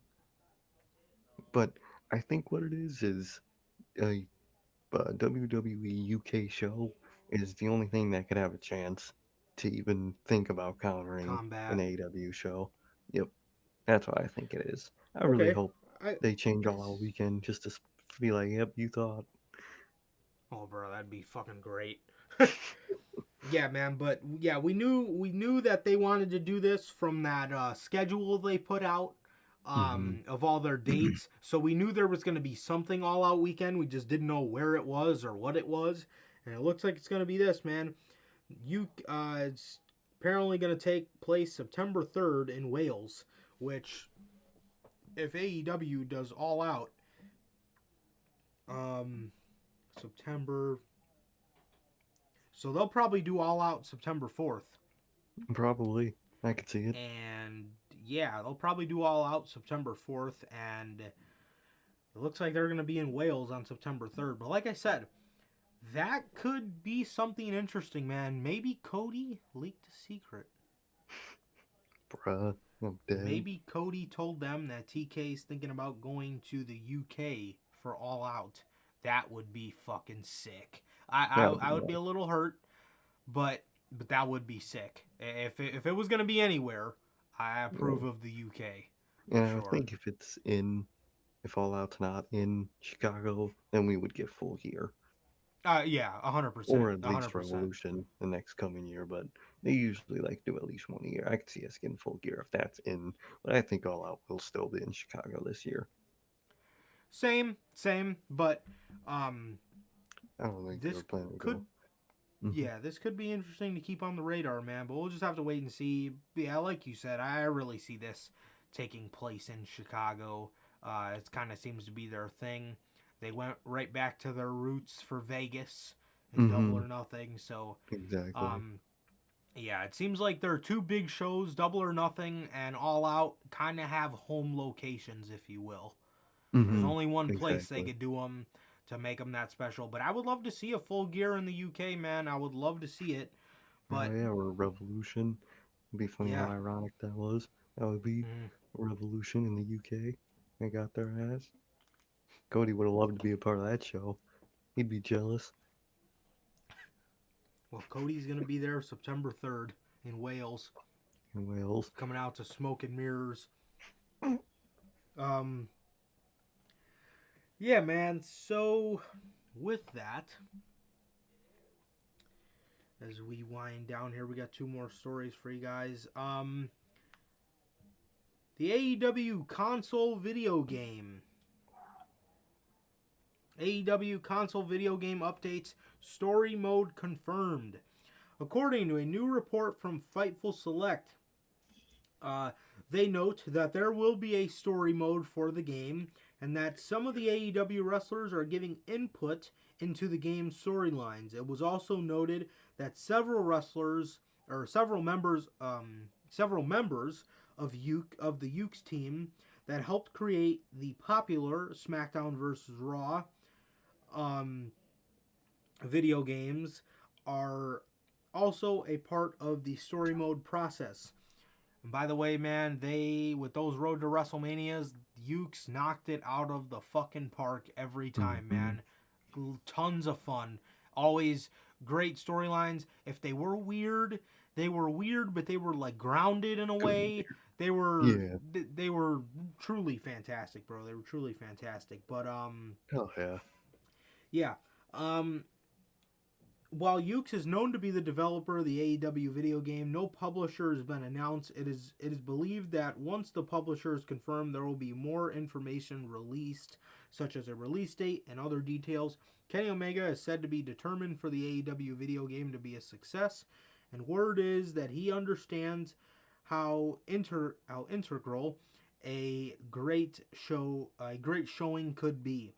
But I think what it is a WWE UK show is the only thing that could have a chance to even think about countering Combat. an AEW show. Yep. That's what I think it is. I really hope they change All Out Weekend just to be like, yep, you thought. Oh, bro, that'd be fucking great. Yeah, man, but yeah, we knew that they wanted to do this from that schedule they put out of all their dates. So we knew there was going to be something All Out Weekend. We just didn't know where it was or what it was. And it looks like it's going to be this, man. It's apparently going to take place September 3rd in Wales, which, if AEW does All Out, September. So they'll probably do All Out September 4th. Probably. I could see it. And yeah, they'll probably do All Out September 4th. And it looks like they're going to be in Wales on September 3rd. But like I said, that could be something interesting, man. Maybe Cody leaked a secret. Bruh, I'm dead. Maybe Cody told them that TK is thinking about going to the UK for All Out. That would be fucking sick. I would be a little hurt, but that would be sick. If it was gonna be anywhere, I approve of the UK. Yeah, Sure. I think if All Out's not in Chicago, then we would get Full Gear. Yeah, 100%. Or at least 100%. Revolution the next coming year, but they usually like do at least one a year. I could see us getting Full Gear if that's in, but I think All Out will still be in Chicago this year. Same, but I don't think this they're planning to could, go. yeah, this could be interesting to keep on the radar, man. But we'll just have to wait and see. Yeah, like you said, I really see this taking place in Chicago. It kind of seems to be their thing. They went right back to their roots for Vegas and Double or Nothing. So, Exactly. Yeah, it seems like their two big shows, Double or Nothing and All Out, kind of have home locations, if you will. There's only one place they could do them to make them that special. But I would love to see a Full Gear in the UK, man. I would love to see it. But yeah, or Revolution. It'd be funny how ironic that was. That would be Revolution in the UK. They got their ass. Cody would have loved to be a part of that show. He'd be jealous. Well, Cody's going to be there September 3rd in Wales. Coming out to Smoke and Mirrors. Yeah, man. So, with that, as we wind down here, we got two more stories for you guys. The AEW console video game. AEW console video game updates, story mode confirmed. According to a new report from Fightful Select, they note that there will be a story mode for the game and that some of the AEW wrestlers are giving input into the game's storylines. It was also noted that several members of the Ukes team that helped create the popular SmackDown vs. Raw video games are also a part of the story mode process. And by the way, man, with those Road to WrestleManias, Ukes knocked it out of the fucking park every time, man. Tons of fun. Always great storylines. If they were weird, but they were like grounded in a way. They were truly fantastic, bro. They were truly fantastic. But oh yeah. Yeah. While Ukes is known to be the developer of the AEW video game, no publisher has been announced. It is believed that once the publisher is confirmed, there will be more information released, such as a release date and other details. Kenny Omega is said to be determined for the AEW video game to be a success, and word is that he understands how integral a great showing could be.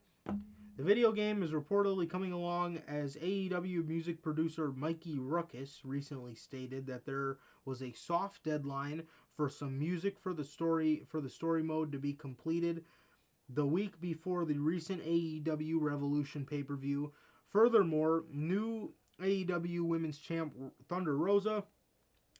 The video game is reportedly coming along as AEW music producer Mikey Ruckus recently stated that there was a soft deadline for some music for the story mode to be completed the week before the recent AEW Revolution pay-per-view. Furthermore, new AEW Women's Champ Thunder Rosa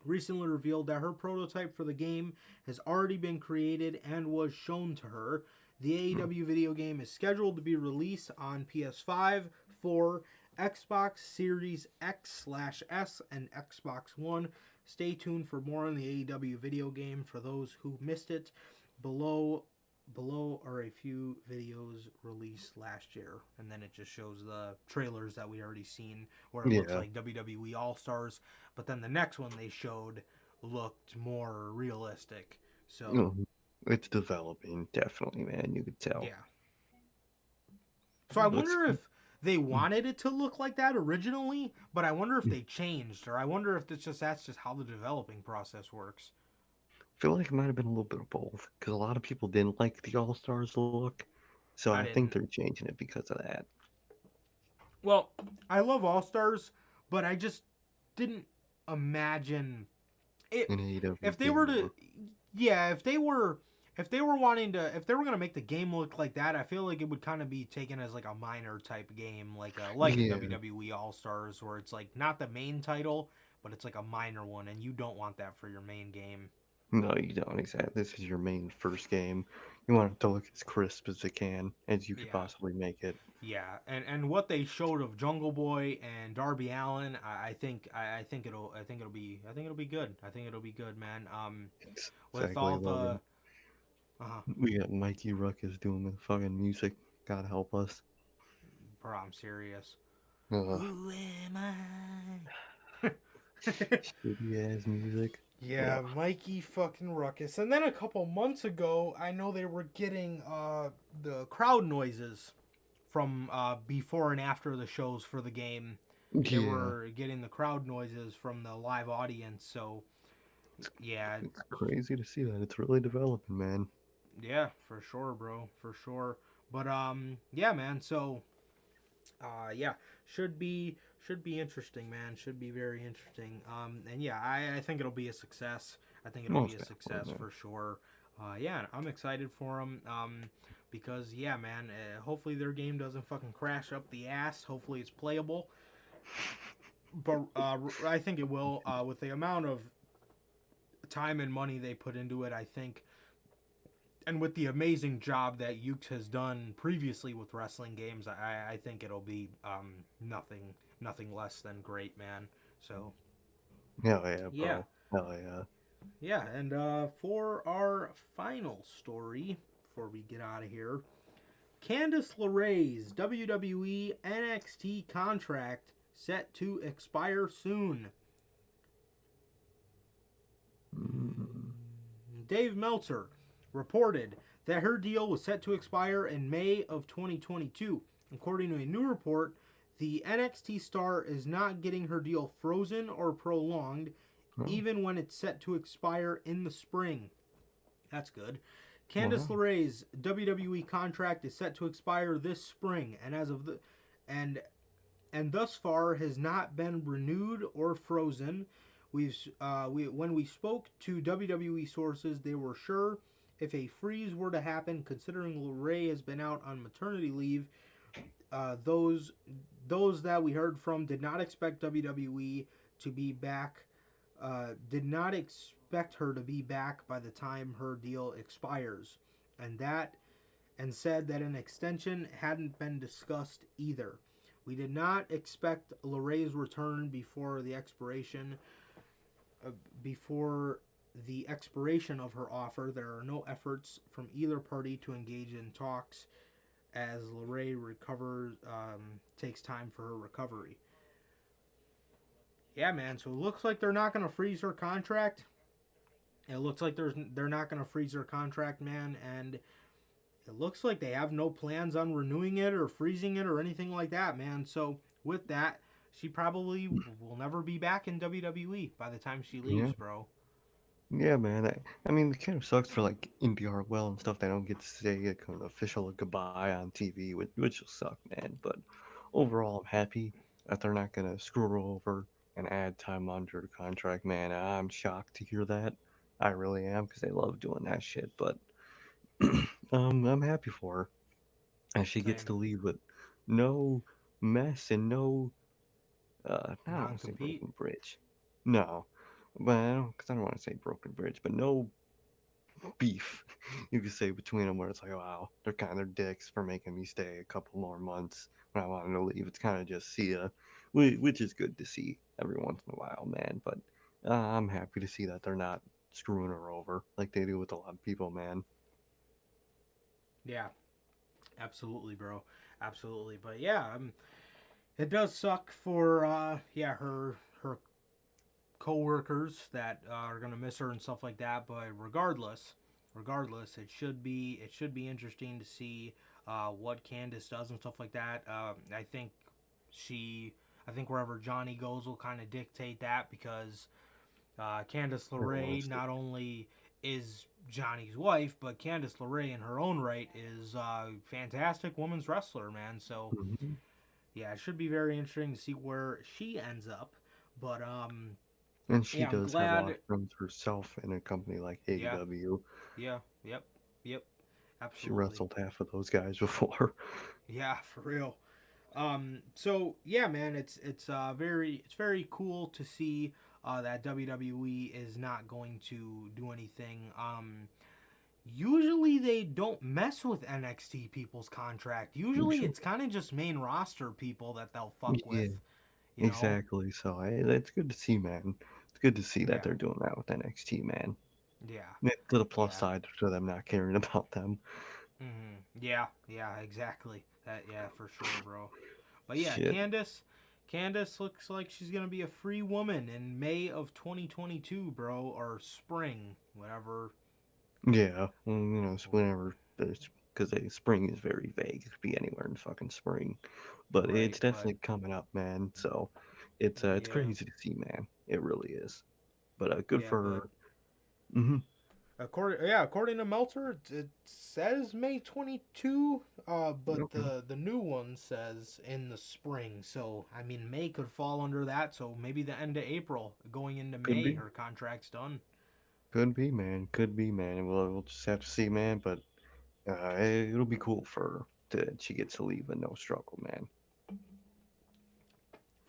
recently revealed that her prototype for the game has already been created and was shown to her. The AEW video game is scheduled to be released on PS5, 4, Xbox Series X/S, and Xbox One. Stay tuned for more on the AEW video game. For those who missed it, below are a few videos released last year, and then it just shows the trailers that we already seen, where it looks like WWE All Stars. But then the next one they showed looked more realistic. So. It's developing, definitely, man. You could tell. Yeah. So I wonder if they wanted it to look like that originally, but I wonder if they changed, or I wonder if that's just how the developing process works. I feel like it might have been a little bit of both because a lot of people didn't like the All Stars look, so I I think didn't. they're changing it because of that. Well, I love All Stars, but I just didn't imagine it In AEW if they were being to more. yeah, if they were gonna make the game look like that, I feel like it would kind of be taken as like a minor type game, like a Yeah, WWE All Stars, where it's like not the main title, but it's like a minor one, and you don't want that for your main game. no, you don't exactly. This is your main first game. You want it to look as crisp as it can as you could Yeah, possibly make it. yeah, and what they showed of Jungle Boy and Darby Allin, I think it'll be good. I think it'll be good, man. It's With exactly all what the uh, we got Mikey Ruckus doing with fucking music. God help us. bro, I'm serious. Ugh, Who am I? shitty ass music. Yeah, Ugh. Mikey fucking Ruckus. And then a couple months ago, I know they were getting the crowd noises from before and after the shows for the game. They Yeah, were getting the crowd noises from the live audience. So yeah, it's crazy to see that. It's really developing, man. yeah, for sure, bro, for sure. But yeah, man. So yeah, should be interesting, man. Should be very interesting. And yeah, I think it'll be a success. I think it'll be Most a definitely, success man. for sure. Yeah, I'm excited for them. Because yeah, man. Hopefully their game doesn't fucking crash up the ass. Hopefully it's playable. But I think it will. With the amount of time and money they put into it, I think, and with the amazing job that Ukes has done previously with wrestling games, I think it'll be nothing less than great, man. So Hell yeah, yeah, bro. Hell yeah. yeah, and for our final story before we get out of here, Candice LeRae's WWE NXT contract set to expire soon. Mm, Dave Meltzer reported that her deal was set to expire in May of 2022. According to a new report, the NXT star is not getting her deal frozen or prolonged, oh, even when it's set to expire in the spring. That's good. Candice wow. LeRae's WWE contract is set to expire this spring, and and thus far has not been renewed or frozen. When we spoke to WWE sources, they were sure if a freeze were to happen, considering LeRae has been out on maternity leave. Those that we heard from did not expect WWE to be back. Did not expect her to be back by the time her deal expires, and said that an extension hadn't been discussed either. We did not expect LeRae's return before the expiration of her offer. There are no efforts from either party to engage in talks as LeRae takes time for her recovery. Yeah, man. So it looks like they're not going to freeze her contract. It looks like they're not going to freeze her contract, man, and it looks like they have no plans on renewing it or freezing it or anything like that, man. So with that, she probably will never be back in WWE by the time she Yeah. leaves, bro. Yeah, man. I mean, it kind of sucks for like NPR well and stuff. They don't get to say a kind of official goodbye on TV, which will suck, man. But overall, I'm happy that they're not gonna screw her over and add time under her contract, man. I'm shocked to hear that. I really am because they love doing that shit. But I'm happy for her, and she gets to Same. leave with no mess and no I don't Non want to say compete. broken bridge. No, but because I don't want to say broken bridge, but no beef, you could say, between them where it's like, wow, they're kind of dicks for making me stay a couple more months when I wanted to leave. It's kind of just see ya, which is good to see every once in a while, man. But I'm happy to see that they're not screwing her over like they do with a lot of people, man. Yeah, absolutely, bro. Absolutely. But yeah, it does suck for her coworkers that are gonna miss her and stuff like that. But regardless, regardless, it should be interesting to see what Candice does and stuff like that. I think wherever Johnny goes will kind of dictate that, because Candice LeRae not only is Johnny's wife, but Candice LeRae in her own right is a fantastic women's wrestler, man. So Mm-hmm. yeah, it should be very interesting to see where she ends up. But And she yeah, I'm does have a lot glad. of friends herself in a company like Yeah, AEW. yeah, yep, yep, She absolutely. wrestled half of those guys before. Yeah, for real. So yeah, man, it's very cool to see that WWE is not going to do anything. Usually they don't mess with NXT people's contract. Usually Usually, it's kind of just main roster people that they'll fuck yeah, with. You know? exactly. So it's good to see, man. It's good to see that Yeah, they're doing that with NXT, man. yeah, Yeah, to the plus yeah. side to them not caring about them. Yeah, yeah, exactly. That, yeah, for sure, bro. But yeah, Shit. Candice looks like she's gonna be a free woman in May of 2022, bro, or spring, whatever. Yeah, well, it's whenever because spring is very vague. It could be anywhere in fucking spring, but Right, it's but definitely coming up, man. So it's yeah, crazy to see, man. It really is. But good yeah, for but her. Hmm. according to Meltzer, it says May 22, but Okay. the new one says in the spring. So I mean, May could fall under that. So maybe the end of April, going into Could May, be. her contract's done. Could be, man. Could be, man. We'll just have to see, man. But it'll be cool for her to she gets to leave with no struggle, man.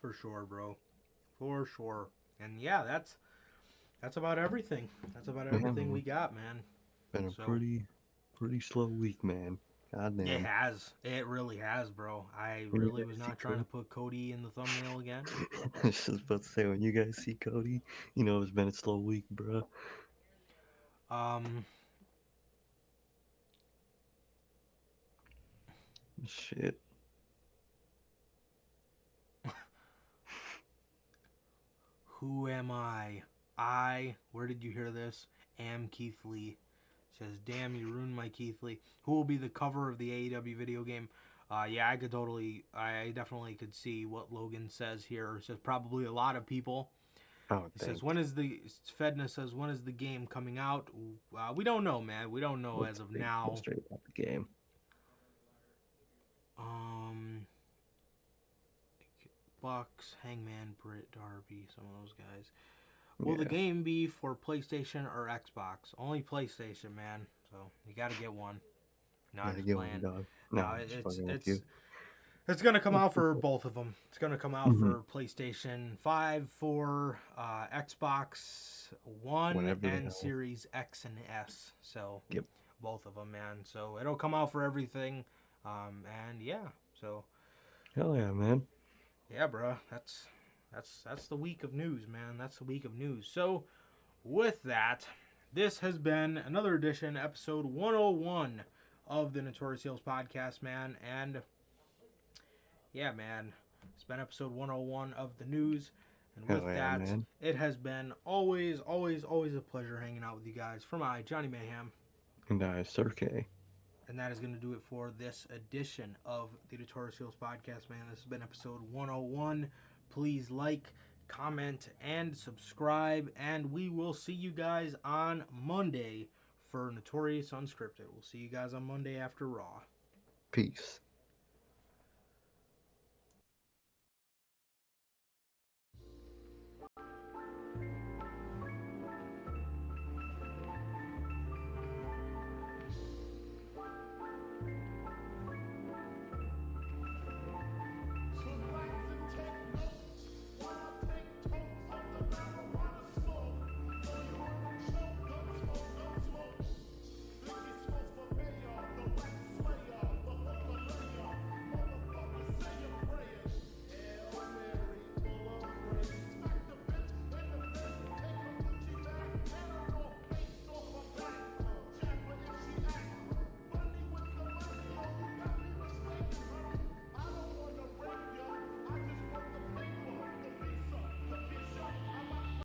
For sure, bro. For sure. And yeah, that's about everything. That's about Yeah, everything we man. got, man. Been a So pretty slow week, man. it Goddamn. has. It really has, bro. I When you really guys was see not trying to Cody, put Cody in the thumbnail again. I was just about to say, when you guys see Cody, it's been a slow week, bro. Um, Shit. who am I? Where did you hear this? Am Keith Lee. Says, damn, you ruined my Keith Lee. Who will be the cover of the AEW video game? Yeah, I definitely could see what Logan says here. It says probably a lot of people. I would He says, think. Fedna says, when is the game coming out? We don't know, man. We don't know Let's as of see. Go now. straight about the game. Um, Bucks, Hangman, Britt, Darby, some of those guys. Will the Yeah. game be for PlayStation or Xbox? Only PlayStation, man. So you got to get one. No, I'm Gotta just get one, playing. dog. No, No, I'm just fucking with you. it's gonna come That's out pretty for cool. both of them. It's gonna come out Hmm. for PlayStation 5, for Xbox One, Whenever the and hell. Series X and S. So Yep. both of them, man. So it'll come out for everything. And yeah, so Hell yeah, man. yeah, bro. That's the week of news, man. That's the week of news. So with that, this has been another edition, episode 101 of the Notorious Heels podcast, man. And yeah, man, it's been episode 101 of the news. And Hell with yeah, that, man. it has been always, always, always a pleasure hanging out with you guys. From I, Johnny Mayhem. And Sir K. And that is going to do it for this edition of the Notorious Heels podcast, man. This has been episode 101. Please like, comment, and subscribe. And we will see you guys on Monday for Notorious Unscripted. We'll see you guys on Monday after Raw. Peace.